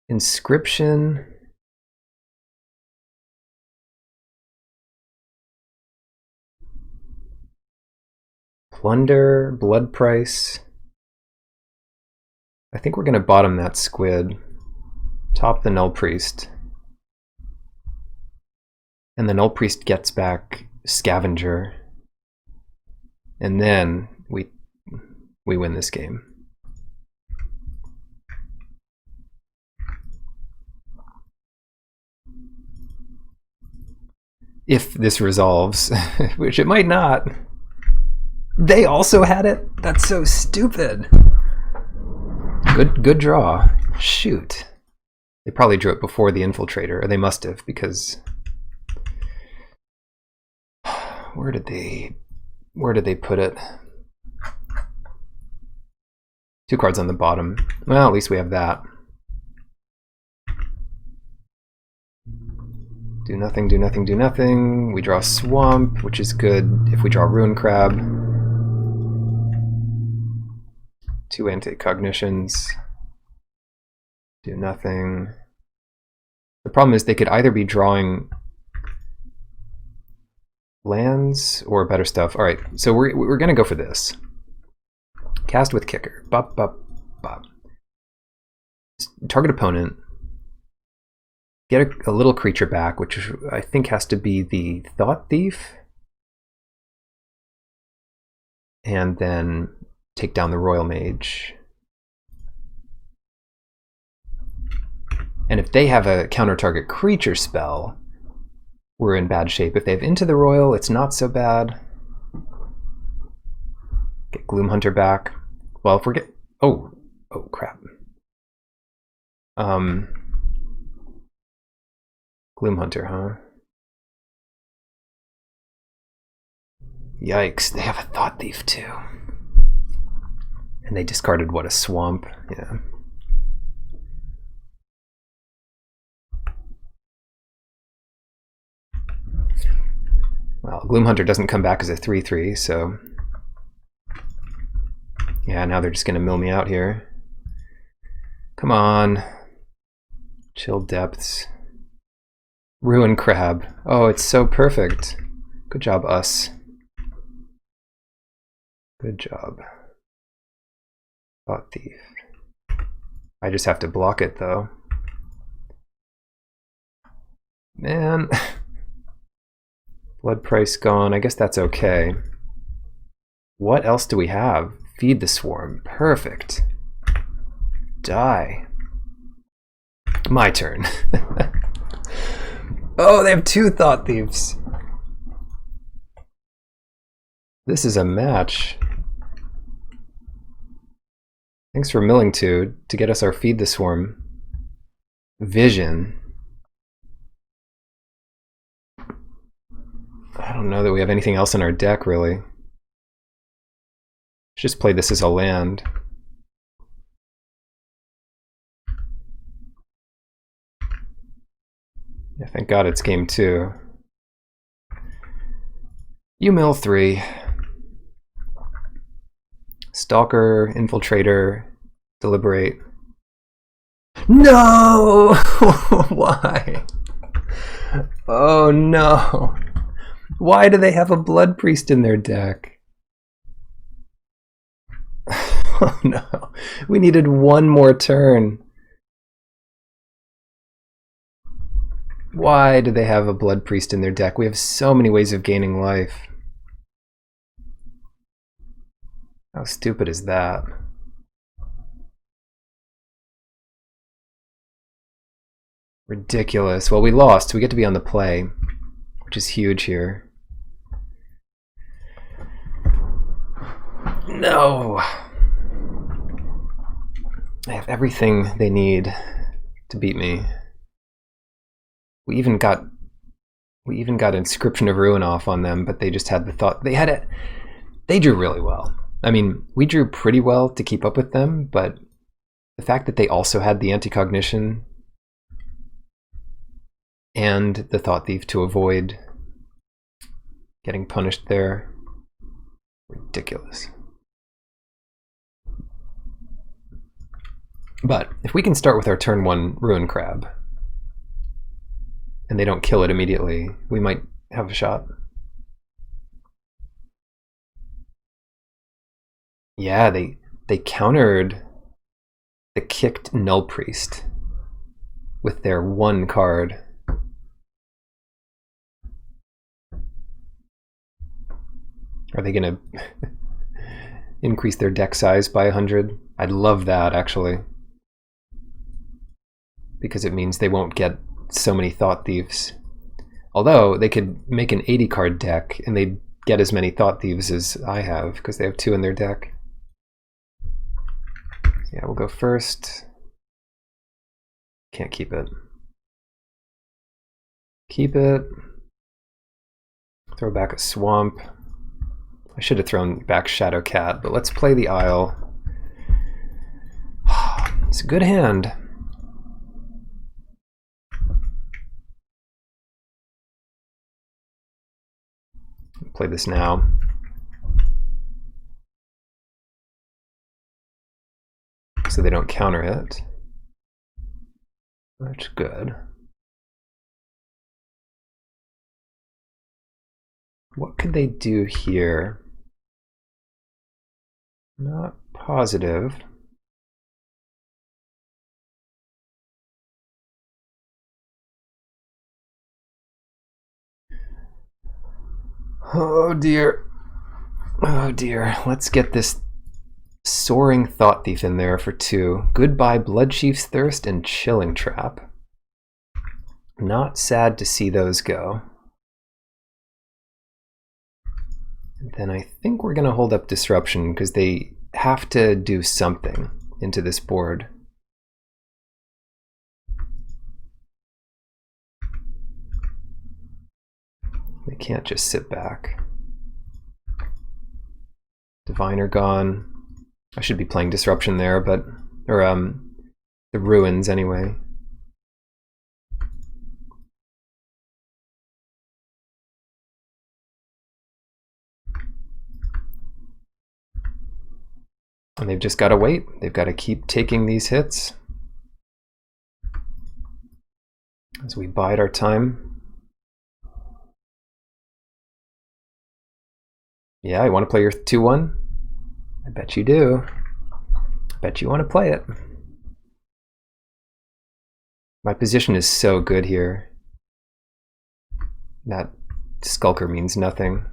Inscription. Plunder, blood price. I think we're going to bottom that squid. Top the Null Priest. And the Null Priest gets back Scavenger. And then we win this game. If this resolves, which it might not. They also had it? That's so stupid. Good draw. Shoot. They probably drew it before the Infiltrator, or they must have, because where did they put it? 2 cards on the bottom. Well, at least we have that. Do nothing, do nothing, do nothing. We draw Swamp, which is good if we draw Ruin Crab. 2 anti-cognitions. Do nothing. The problem is they could either be drawing lands or better stuff. All right, so we're gonna go for this. Cast with Kicker. Bop, bop, bop. Target opponent. Get a little creature back, which I think has to be the Thought Thief. And then take down the Royal Mage. And if they have a counter-target creature spell, we're in bad shape. If they have Into the Royal, it's not so bad. Get Gloomhunter back. Well, if we're oh crap. Gloomhunter, huh? Yikes, they have a Thought Thief too. And they discarded, what, a Swamp? Yeah. Well, Gloomhunter doesn't come back as a 3/3, so yeah, now they're just gonna mill me out here. Come on. Chill Depths. Ruin Crab. Oh, it's so perfect. Good job, us. Good job. Thought Thief. I just have to block it, though. Man. Blood price gone. I guess that's okay. What else do we have? Feed the Swarm. Perfect. Die. My turn. Oh, they have 2 Thought Thieves. This is a match. Thanks for milling to get us our Feed the Swarm. Vision. I don't know that we have anything else in our deck, really. Let's just play this as a land. Yeah, thank God it's game 2. You mill 3. Stalker, Infiltrator, Deliberate. No! Why? Oh no! Why do they have a Blood Priest in their deck? Oh no. We needed one more turn. Why do they have a Blood Priest in their deck? We have so many ways of gaining life. How stupid is that? Ridiculous. Well, we lost, so we get to be on the play, which is huge here. No! They have everything they need to beat me. We even got We even got Inscription of Ruin off on them, but they just had the thought. They drew really well. I mean, we drew pretty well to keep up with them, but the fact that they also had the Anti-Cognition and the Thought Thief to avoid getting punished there, ridiculous. But if we can start with our turn 1 Ruin Crab, and they don't kill it immediately, we might have a shot. Yeah, they countered the kicked Null Priest with their 1 card. Are they going to increase their deck size by 100? I'd love that, actually. Because it means they won't get so many Thought Thieves. Although, they could make an 80-card deck, and they'd get as many Thought Thieves as I have, because they have 2 in their deck. Yeah, we'll go first. Can't keep it. Keep it. Throw back a Swamp. I should have thrown back Shadow Cat, but let's play the Isle. It's a good hand. Play this now. So they don't counter it. That's good. What could they do here? Not positive. Oh dear. Oh dear. Let's get this Soaring Thought Thief in there for 2. Goodbye Bloodchief's Thirst and Chilling Trap. Not sad to see those go. Then I think we're going to hold up Disruption because they have to do something into this board. They can't just sit back. Diviner gone. I should be playing Disruption there, but or the Ruins anyway. And they've just got to wait. They've got to keep taking these hits as we bide our time. Yeah, you want to play your 2-1? I bet you do. I bet you want to play it. My position is so good here. That Skulker means nothing.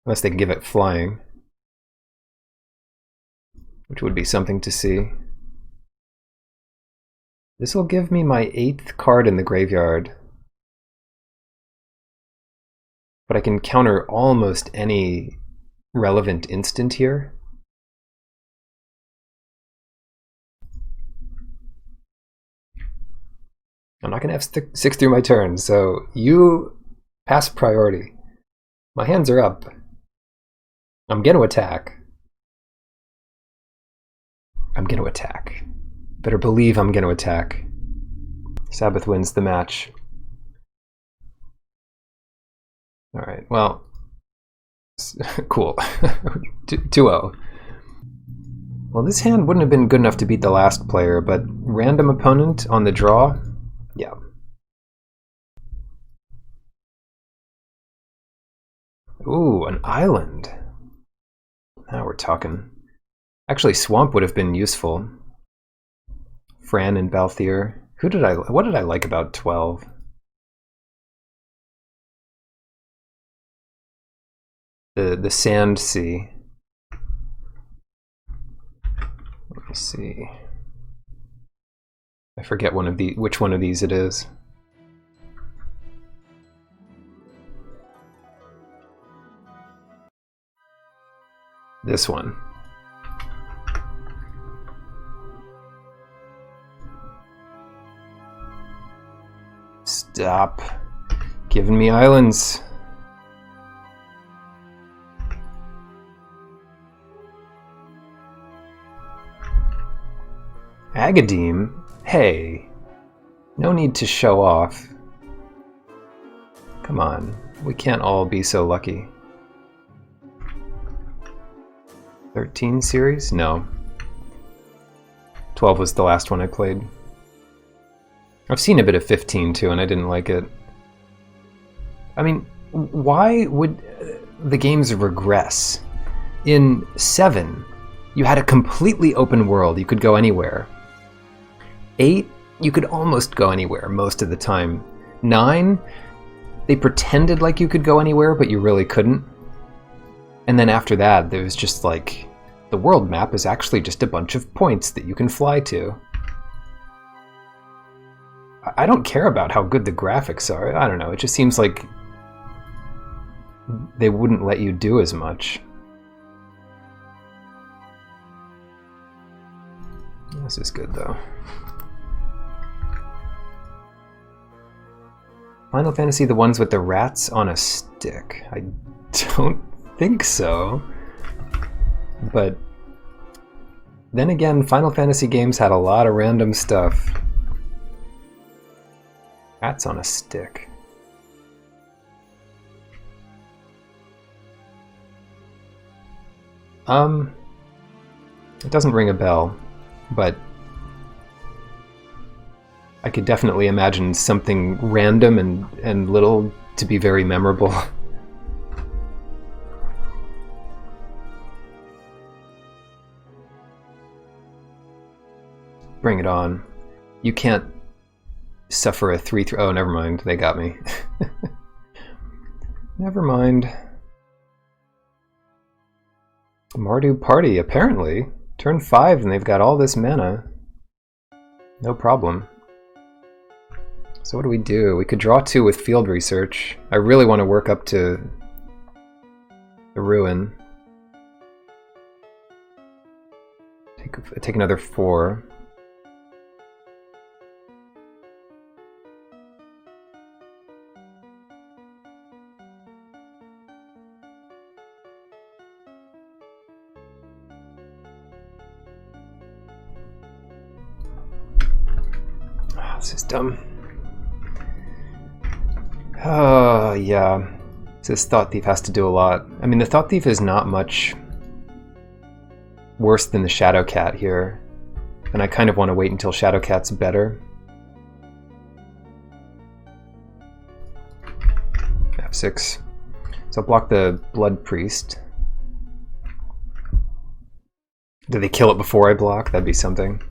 Unless they can give it flying. Which would be something to see. This will give me my 8th card in the graveyard. But I can counter almost any relevant instant here. I'm not going to have 6 through my turn, so you pass priority. My hands are up. I'm going to attack. I'm going to attack. Better believe I'm going to attack. Sabboth wins the match. All right, well, cool. 2-0. Well, this hand wouldn't have been good enough to beat the last player, but random opponent on the draw, yeah. Ooh, an island. Now we're talking. Actually, Swamp would have been useful. Fran and Balthier. What did I like about 12? The Sand Sea. Let me see. I forget which one of these it is. This one. Stop. Giving me islands. Agadim? Hey, no need to show off. Come on, we can't all be so lucky. 13 series? No. 12 was the last one I played. I've seen a bit of 15 too, and I didn't like it. I mean, why would the games regress? In 7, you had a completely open world. You could go anywhere. 8, you could almost go anywhere most of the time. 9, they pretended like you could go anywhere, but you really couldn't. And then after that, there was just like, the world map is actually just a bunch of points that you can fly to. I don't care about how good the graphics are. I don't know, it just seems like they wouldn't let you do as much. This is good though. Final Fantasy, the ones with the rats on a stick. I don't think so. But then again, Final Fantasy games had a lot of random stuff. Rats on a stick. It doesn't ring a bell, but I could definitely imagine something random and little to be very memorable. Bring it on. You can't suffer a 3-3. Oh, never mind. They got me. Never mind. Mardu Party, apparently. Turn 5 and they've got all this mana. No problem. So what do we do? We could draw 2 with field research. I really want to work up to the ruin. Take another 4. This is dumb. Oh, yeah. This Thought Thief has to do a lot. I mean, the Thought Thief is not much worse than the Shadow Cat here. And I kind of want to wait until Shadow Cat's better. F6. So I'll block the Blood Priest. Do they kill it before I block? That'd be something.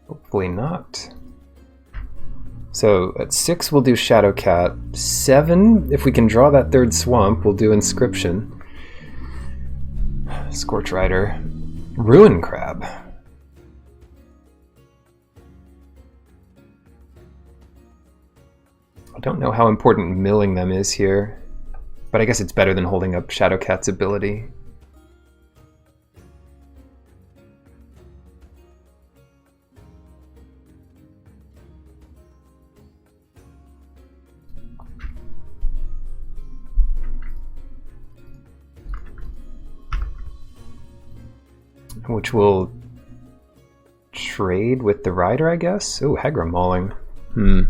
Hopefully not. So at 6 we'll do Shadow Cat. 7, if we can draw that 3rd swamp, we'll do Inscription. Scorch Rider. Ruin Crab. I don't know how important milling them is here, but I guess it's better than holding up Shadow Cat's ability. Which will trade with the rider, I guess? Ooh, Hegra Mauling. Man.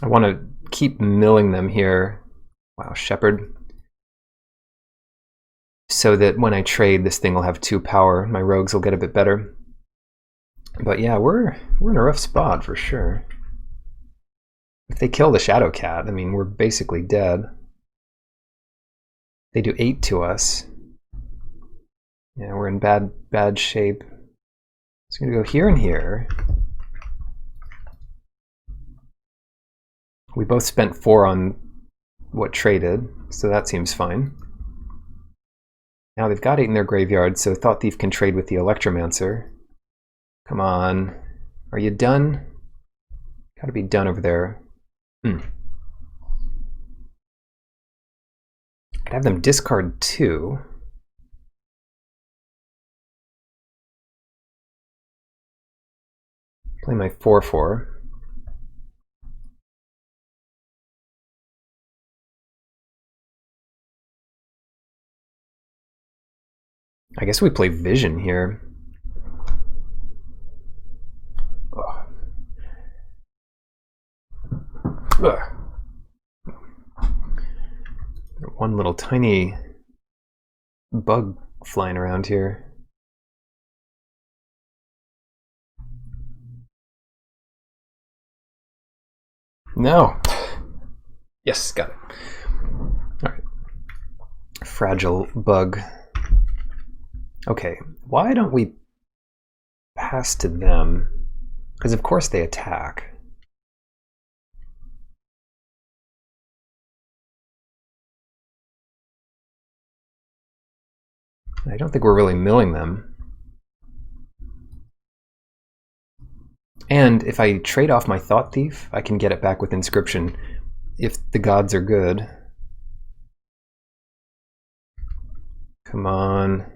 I want to keep milling them here. Wow, Shepherd. So that when I trade, this thing will have 2 power. My rogues will get a bit better. But yeah, we're in a rough spot for sure. If they kill the Shadow Cat, I mean, we're basically dead. They do 8 to us. Yeah, we're in bad shape. So I'm gonna go here and here. We both spent 4 on what traded, so that seems fine. Now they've got 8 in their graveyard, so Thought Thief can trade with the Electromancer. Come on. Are you done? Gotta be done over there. I'd have them discard 2. Play my 4/4. I guess we play Vision here. Ugh. Ugh. One little tiny bug flying around here. No. Yes, got it. All right. Fragile bug. Okay, why don't we pass to them? Because of course they attack. I don't think we're really milling them. And if I trade off my Thought Thief, I can get it back with Inscription if the gods are good. Come on.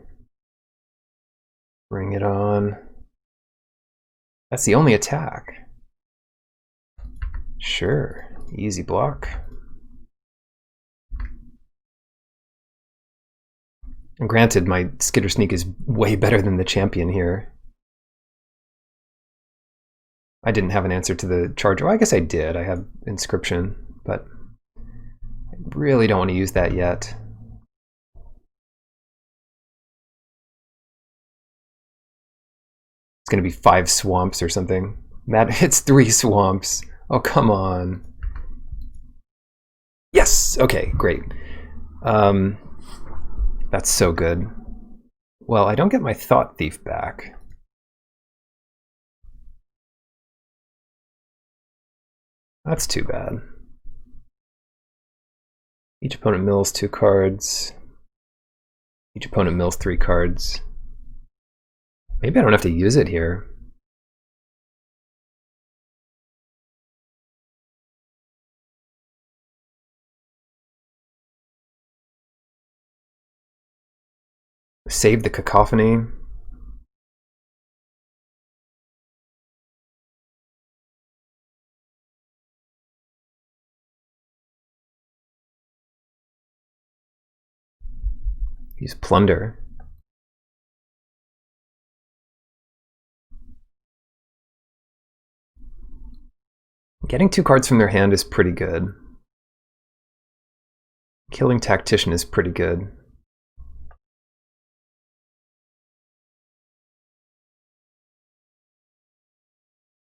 Bring it on. That's the only attack. Sure, easy block. And granted, my Skitter Sneak is way better than the champion here. I didn't have an answer to the Charger. Well, I guess I did. I have Inscription, but I really don't want to use that yet. It's going to be 5 swamps or something. That hits 3 swamps. Oh, come on. Yes! Okay, great. That's so good. Well, I don't get my Thought Thief back. That's too bad. Each opponent mills 2 cards. Each opponent mills 3 cards. Maybe I don't have to use it here. Save the Cacophony. Use Plunder. Getting 2 cards from their hand is pretty good. Killing Tactician is pretty good.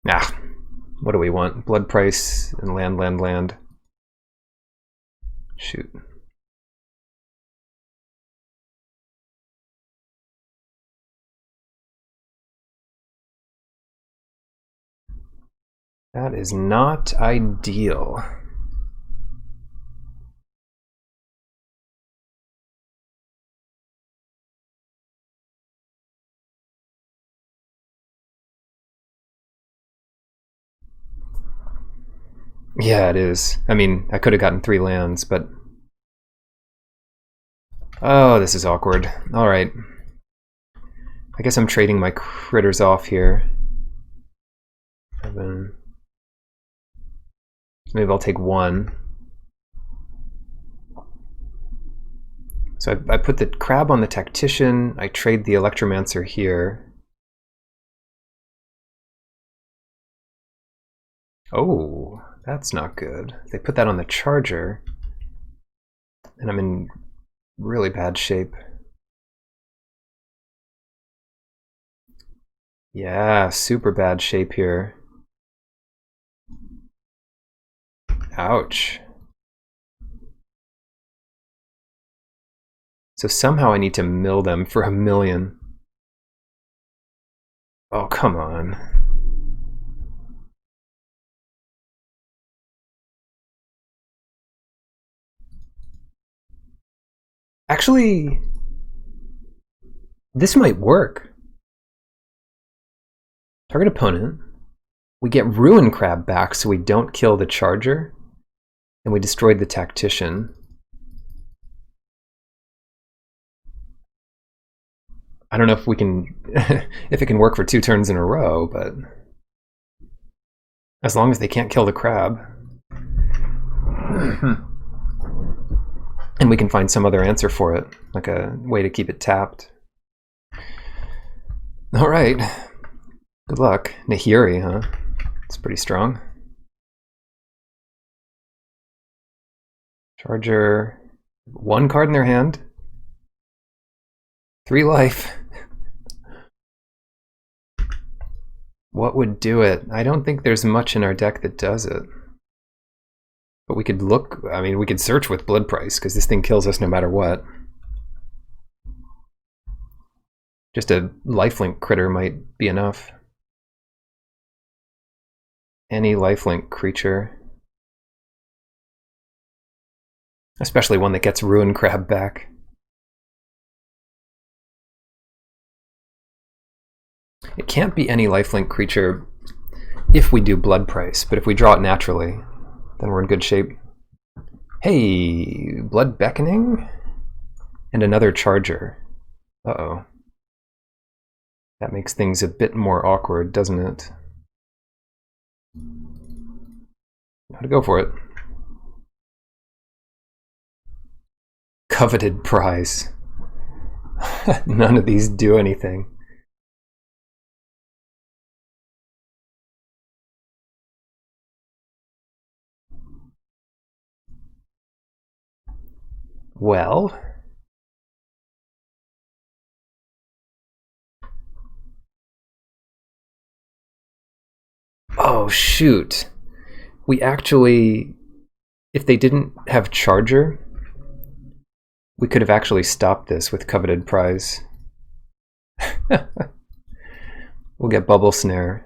Ah, what do we want? Blood Price and land. Shoot. That is not ideal. Yeah, it is. I mean, I could have gotten 3 lands, but... Oh, this is awkward. Alright. I guess I'm trading my critters off here. 7. Maybe I'll take 1. So I put the crab on the Tactician, I trade the Electromancer here. Oh, that's not good. They put that on the Charger, and I'm in really bad shape. Yeah, super bad shape here. Ouch. So somehow I need to mill them for 1,000,000. Oh, come on. Actually, this might work. Target opponent. We get Ruin Crab back so we don't kill the Charger. And we destroyed the Tactician. I don't know if we can, if it can work for 2 turns in a row, but As long as they can't kill the crab. And we can find some other answer for it, like a way to keep it tapped. Alright. Good luck. Nahiri, huh? It's pretty strong. Charger. 1 card in their hand. 3 life. What would do it? I don't think there's much in our deck that does it. But we could look, I mean, we could search with Blood Price, because this thing kills us no matter what. Just a lifelink critter might be enough. Any lifelink creature. Especially one that gets Ruin Crab back. It can't be any lifelink creature if we do Blood Price, but if we draw it naturally, then we're in good shape. Hey, Blood Beckoning? And another Charger. Uh-oh. That makes things a bit more awkward, doesn't it? Gotta go for it. Coveted prize. None of these do anything. Well, oh shoot. We actually, if they didn't have Charger, we could have actually stopped this with Coveted Prize. We'll get Bubble Snare.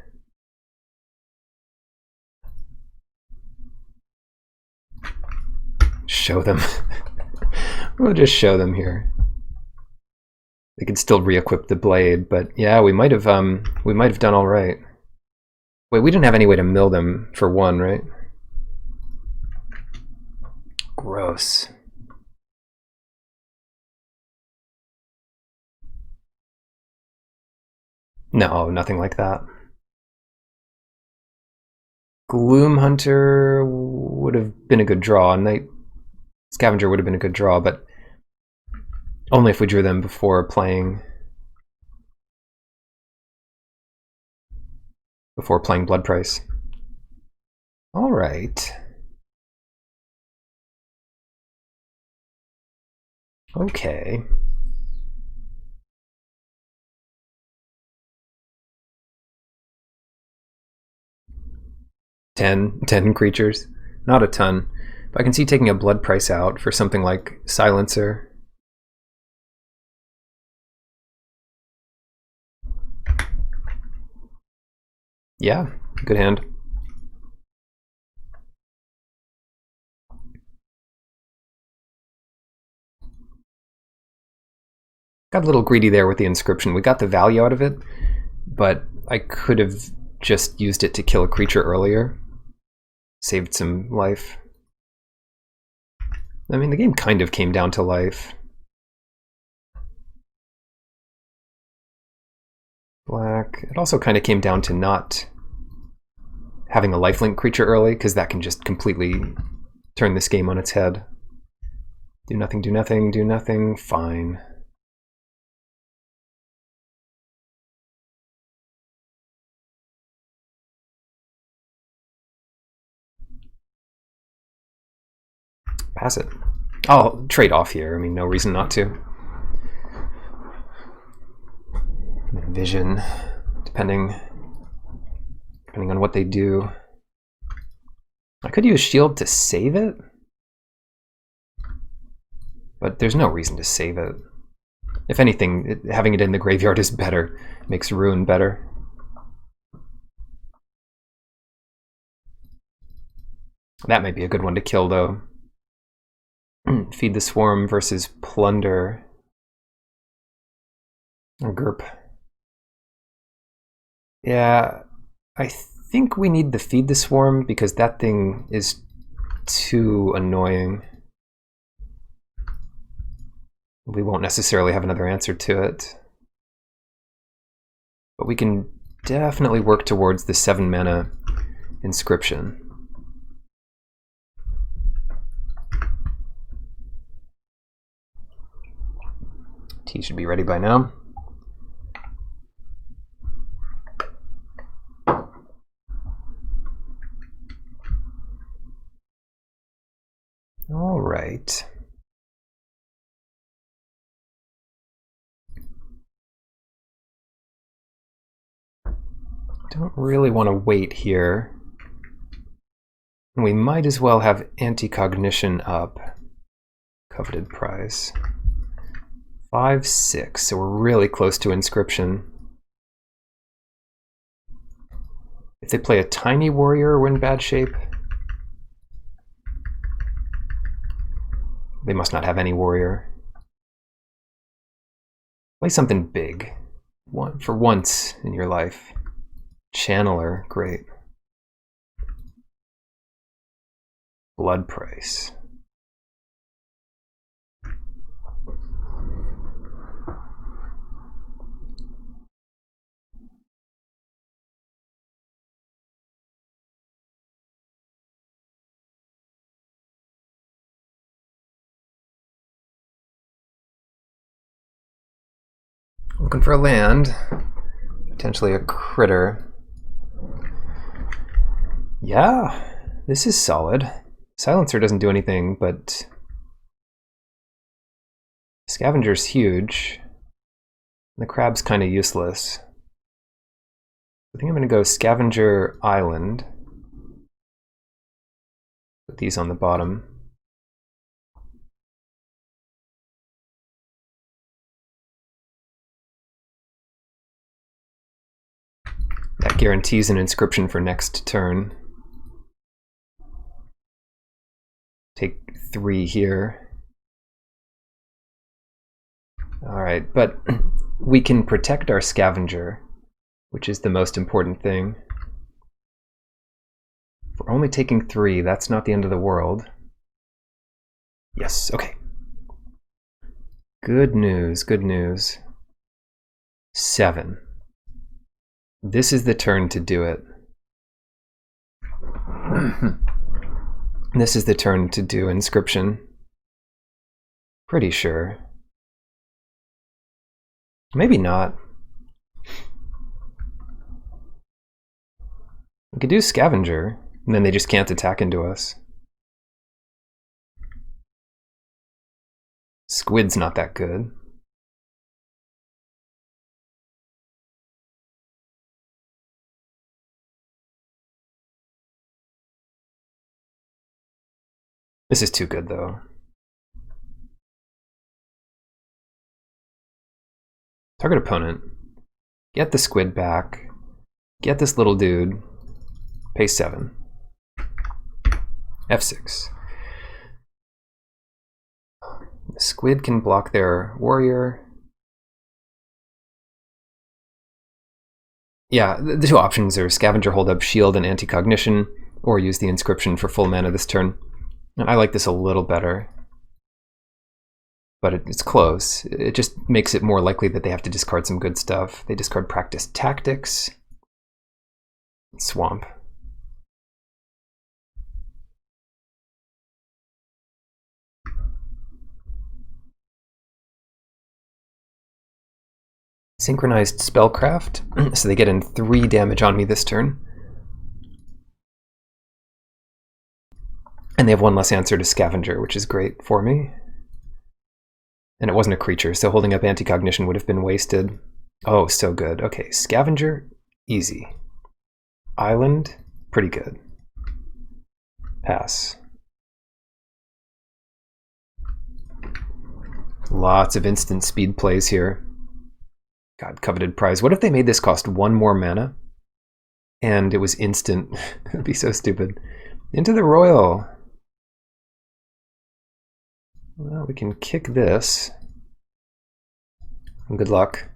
Show them. We'll just show them here. They could still re-equip the blade, but yeah, we might have done all right. Wait, we didn't have any way to mill them for 1, right? Gross. No, nothing like that. Gloom Hunter would have been a good draw. Night Scavenger would have been a good draw, but only if we drew them before playing Blood Price. All right. Okay. Ten creatures. Not a ton. But I can see taking a Blood Price out for something like Silencer. Yeah, good hand. Got a little greedy there with the inscription. We got the value out of it, but I could have just used it to kill a creature earlier. Saved some life. I mean, the game kind of came down to life. Black. It also kind of came down to not having a lifelink creature early, because that can just completely turn this game on its head. Do nothing, do nothing, do nothing. Fine. Pass it. I'll trade off here. I mean, no reason not to. Vision, depending on what they do. I could use Shield to save it, but there's no reason to save it. If anything, having it in the graveyard is better. Makes Ruin better. That might be a good one to kill, though. Feed the Swarm versus Plunder. Or Gerp. Yeah, I think we need the Feed the Swarm because that thing is too annoying. We won't necessarily have another answer to it. But we can definitely work towards the 7 mana inscription. Tea should be ready by now. All right. Don't really want to wait here. We might as well have anti-cognition up. Coveted prize. 5-6, so we're really close to inscription. If they play a tiny warrior, we're in bad shape. They must not have any warrior. Play something big. For once in your life. Channeler, great. Blood price. Looking for a land, potentially a critter. Yeah, this is solid. Silencer doesn't do anything, but Scavenger's huge. The crab's kind of useless. I think I'm going to go Scavenger Island. Put these on the bottom. That guarantees an inscription for next turn. Take 3 here. Alright, but we can protect our scavenger, which is the most important thing. If we're only taking 3, that's not the end of the world. Yes, okay. Good news, good news. 7. This is the turn to do it. This is the turn to do inscription. Pretty sure. Maybe not. We could do Scavenger, and then they just can't attack into us. Squid's not that good. This is too good, though. Target opponent. Get the squid back. Get this little dude. Pay 7. F6. The squid can block their warrior. Yeah, the 2 options are Scavenger, Hold Up, Shield, and Anti-Cognition, or use the inscription for full mana this turn. And I like this a little better. But it's close. It just makes it more likely that they have to discard some good stuff. They discard Practice Tactics. Swamp. Synchronized Spellcraft, so they get in 3 damage on me this turn. And they have 1 less answer to Scavenger, which is great for me. And it wasn't a creature, so holding up Anti-Cognition would have been wasted. Oh, so good. Okay, Scavenger, easy. Island, pretty good. Pass. Lots of instant speed plays here. God, coveted prize. What if they made this cost 1 more mana? And it was instant. It'd be so stupid. Into the Royal. Well, we can kick this. Good luck.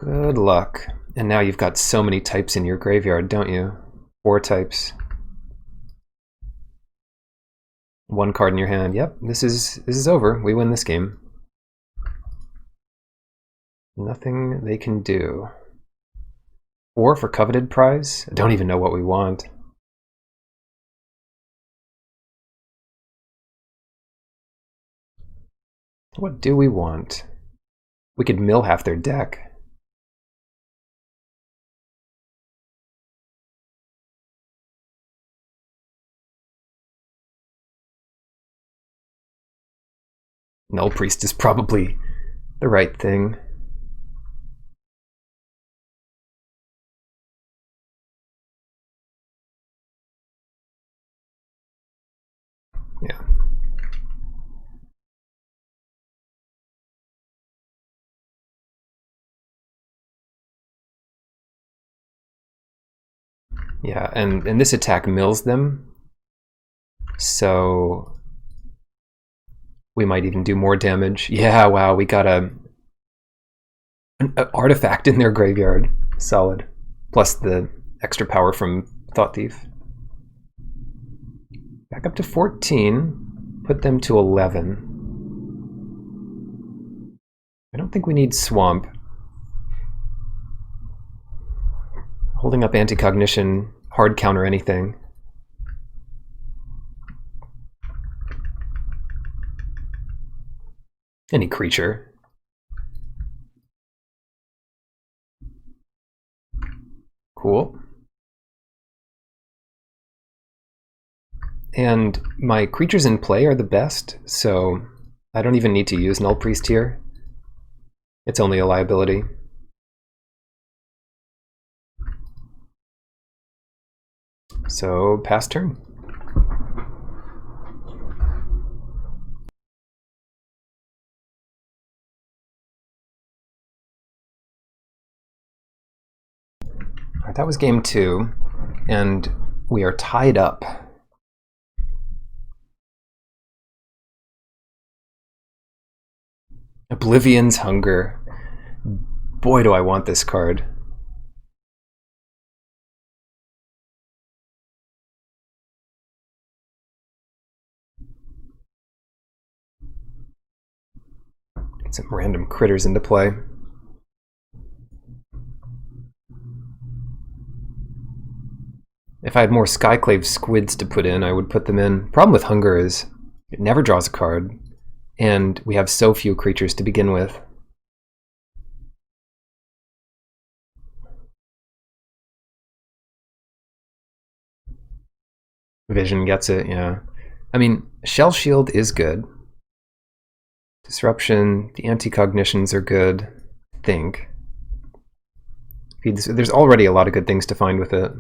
Good luck. And now you've got so many types in your graveyard, don't you? 4 types. 1 card in your hand. Yep, this is over. We win this game. Nothing they can do. 4 for coveted prize? I don't even know what we want. What do we want? We could mill half their deck. Null Priest is probably the right thing. Yeah. Yeah, and this attack mills them, so we might even do more damage. Yeah, wow, we got an artifact in their graveyard. Solid. Plus the extra power from Thought Thief. Back up to 14. Put them to 11. I don't think we need Swamp. Holding up Anti-Cognition, hard counter anything. Any creature. Cool. And my creatures in play are the best, so I don't even need to use Null Priest here. It's only a liability. So, pass turn. Alright, that was game 2, and we are tied up. Oblivion's Hunger. Boy, do I want this card. Get some random critters into play. If I had more Skyclave Squids to put in, I would put them in. Problem with Hunger is it never draws a card, and we have so few creatures to begin with. Vision gets it, yeah. I mean, Shell Shield is good. Disruption, the anti-cognitions are good, I think. There's already a lot of good things to find with it.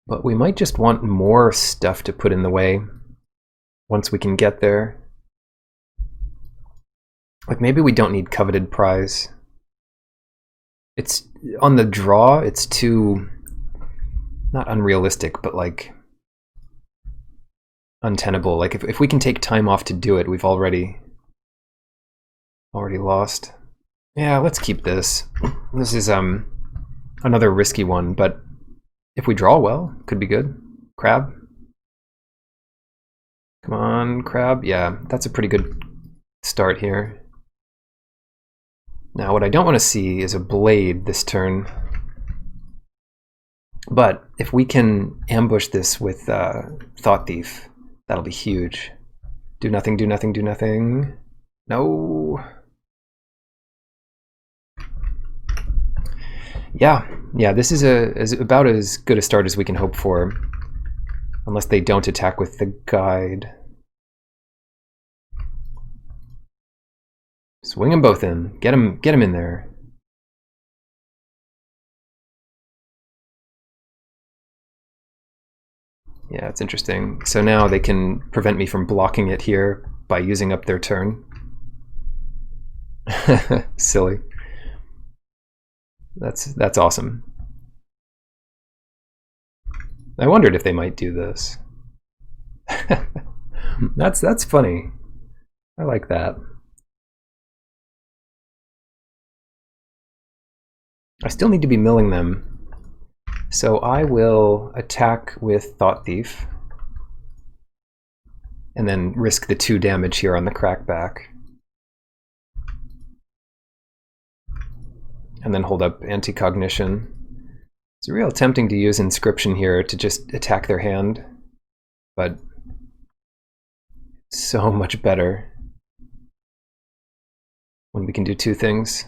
But we might just want more stuff to put in the way once we can get there. Like maybe we don't need Coveted Prize. It's on the draw, it's too, not unrealistic, but like untenable. Like if we can take time off to do it, we've already lost. Yeah, let's keep this. This is another risky one, but if we draw well, could be good. Crab. Come on, Crab. Yeah, that's a pretty good start here. Now what I don't want to see is a Blade this turn. But if we can ambush this with Thought Thief, that'll be huge. Do nothing, do nothing, do nothing. No. Yeah, this is about as good a start as we can hope for. Unless they don't attack with the guide. Swing them both in. Get them in there. Yeah, it's interesting. So now they can prevent me from blocking it here by using up their turn. Silly. That's awesome. I wondered if they might do this. That's funny. I like that. I still need to be milling them. So I will attack with Thought Thief. And then risk the 2 damage here on the crackback. and then hold up anti-cognition. It's real tempting to use inscription here to just attack their hand, but it's so much better when we can do two things.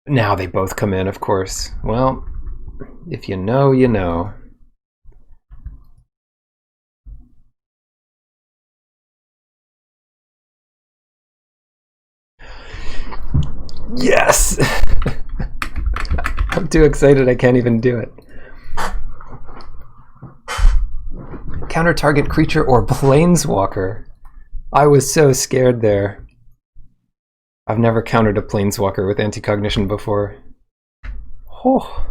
Now they both come in, of course. Well, if you know, you know. Yes! I'm too excited I can't even do it. Counter target creature or planeswalker. I was so scared there. I've never countered a planeswalker with anti-cognition before. Oh,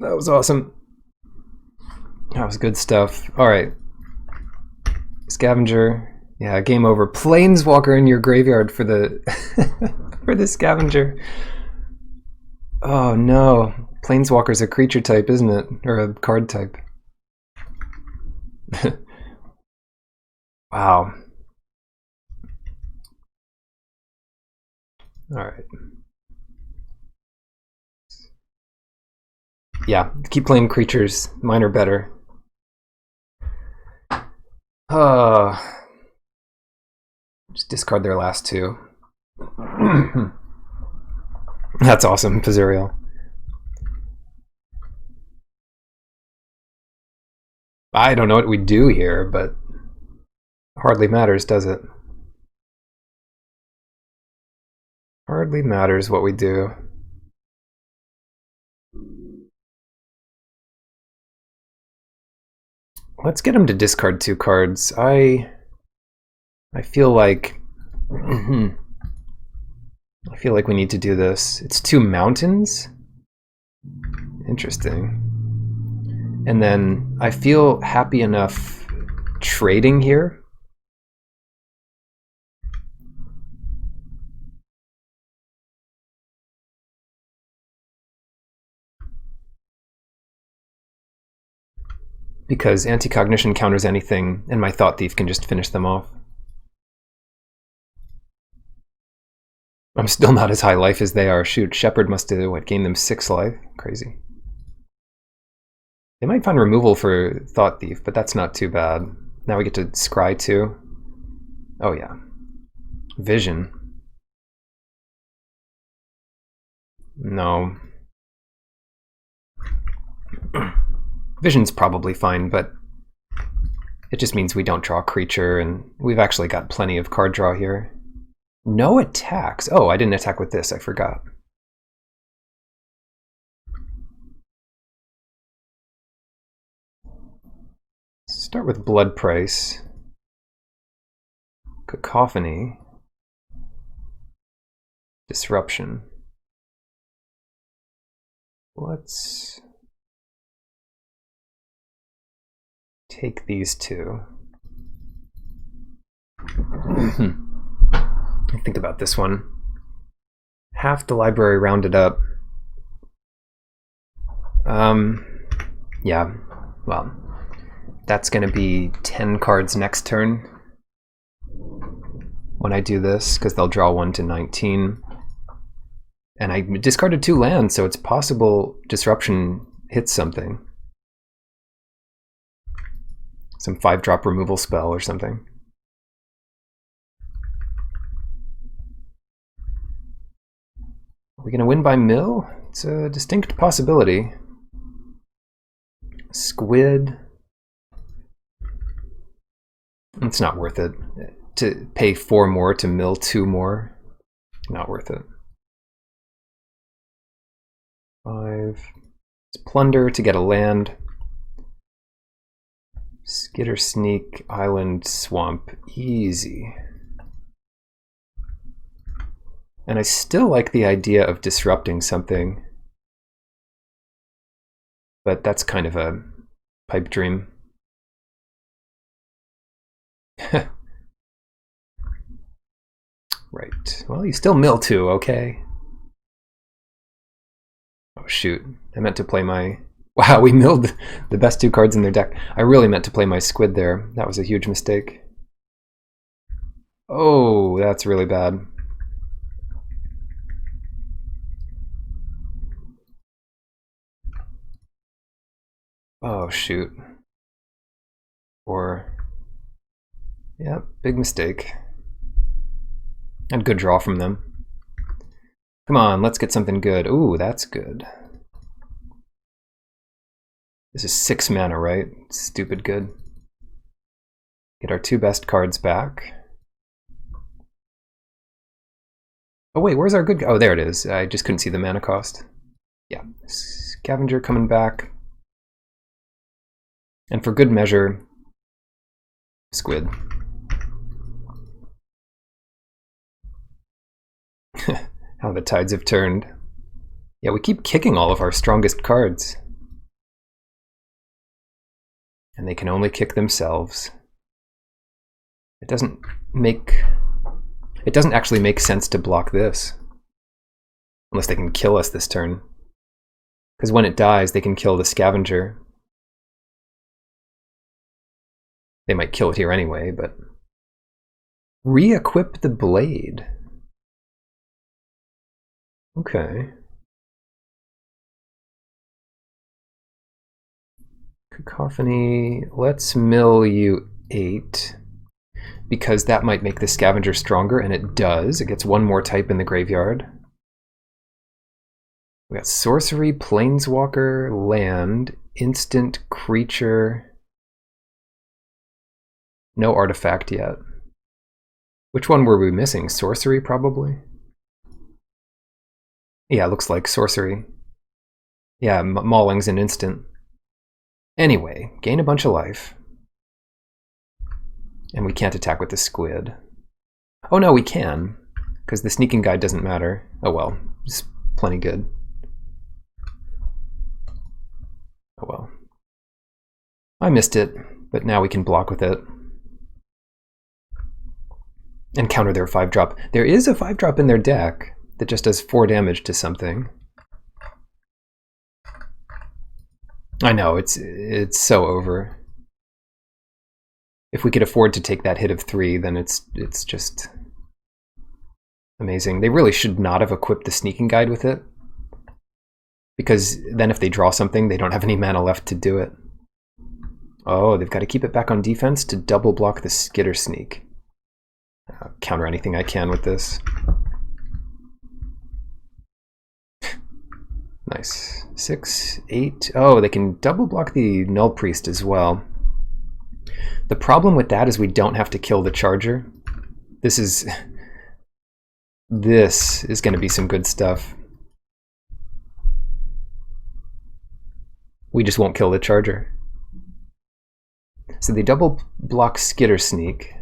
that was awesome. That was good stuff. Alright. Scavenger. Yeah, game over. Planeswalker in your graveyard for the for the scavenger. Oh no. Planeswalker's a creature type, isn't it? Or a card type. Wow. Alright. Yeah, keep playing creatures. Mine are better. Just discard their last two. That's awesome, Pizuriel. I don't know what we do here, but hardly matters, does it? Hardly matters what we do. Let's get him to discard two cards. I feel like I feel like we need to do this. It's two mountains? Interesting. And then I feel happy enough trading here. Because anti-cognition counters anything, and my Thought Thief can just finish them off. I'm still not as high life as they are. Shoot, Shepherd must have, what, gained them 6 life? Crazy. They might find removal for Thought Thief, but that's not too bad. Now we get to scry too. Oh yeah. Vision. No. Vision's probably fine, but it just means we don't draw a creature, and we've actually got plenty of card draw here. No attacks. Oh, I didn't attack with this, I forgot. Start with Blood Price. Cacophony. Disruption. Let's take these two. Think about this one. Half the library rounded up. Yeah, well, that's going to be 10 cards next turn when I do this, because they'll draw 1 to 19. And I discarded 2 lands, so it's possible Disruption hits something. Some 5-drop removal spell or something. Are we going to win by mill? It's a distinct possibility. Squid. It's not worth it. To pay 4 more to mill 2 more. Not worth it. 5. It's plunder to get a land. Skitter, Sneak, Island, Swamp. Easy. And I still like the idea of disrupting something. But that's kind of a pipe dream. Right. Well, you still mill 2, okay? Oh shoot. I meant to play my... Wow, we milled the best 2 cards in their deck. I really meant to play my Squid there. That was a huge mistake. Oh, that's really bad. Oh, shoot. Or... Yep, big mistake. And good draw from them. Come on, let's get something good. Ooh, that's good. This is 6 mana, right? Stupid good. Get our 2 best cards back. Oh wait, where's our good... Oh, there it is. I just couldn't see the mana cost. Yeah, Scavenger coming back. And for good measure, Squid. How the tides have turned. Yeah, we keep kicking all of our strongest cards. And they can only kick themselves. It doesn't actually make sense to block this. Unless they can kill us this turn. Because when it dies, they can kill the Scavenger. They might kill it here anyway, but... Re-equip the blade. Okay. Cacophony, let's mill you 8. Because that might make the Scavenger stronger, and it does. It gets 1 more type in the graveyard. We got sorcery, planeswalker, land, instant creature. No artifact yet. Which one were we missing? Sorcery, probably? Yeah, it looks like sorcery. Yeah, Mauling's an instant. Anyway, gain a bunch of life. And we can't attack with the squid. Oh no, we can. Because the sneaking guide doesn't matter. Oh well, it's plenty good. Oh well. I missed it, but now we can block with it. And counter their 5-drop. There is a 5-drop in their deck that just does 4 damage to something. I know, it's so over. If we could afford to take that hit of 3, then it's just amazing. They really should not have equipped the sneaking guide with it. Because then if they draw something, they don't have any mana left to do it. Oh, they've got to keep it back on defense to double block the Skitter Sneak. I'll counter anything I can with this. Nice. 6, 8. Oh, they can double block the Null Priest as well. The problem with that is we don't have to kill the Charger. This is going to be some good stuff. We just won't kill the Charger. So they double block Skitter Sneak.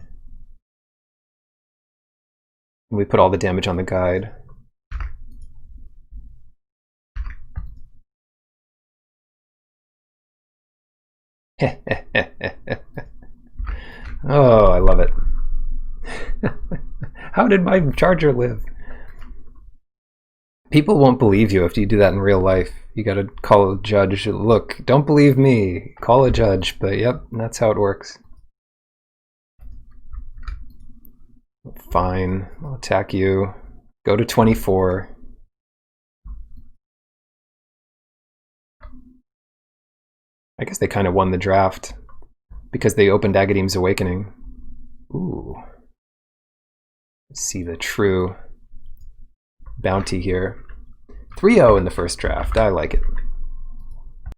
We put all the damage on the guide. Oh, I love it. How did my Charger live? People won't believe you if you do that in real life. You gotta call a judge. Look, don't believe me. Call a judge. But yep, that's how it works. Fine. I'll attack you. Go to 24. I guess they kind of won the draft because they opened Agadeem's Awakening. Ooh. Let's see the true bounty here. 3-0 in the first draft. I like it.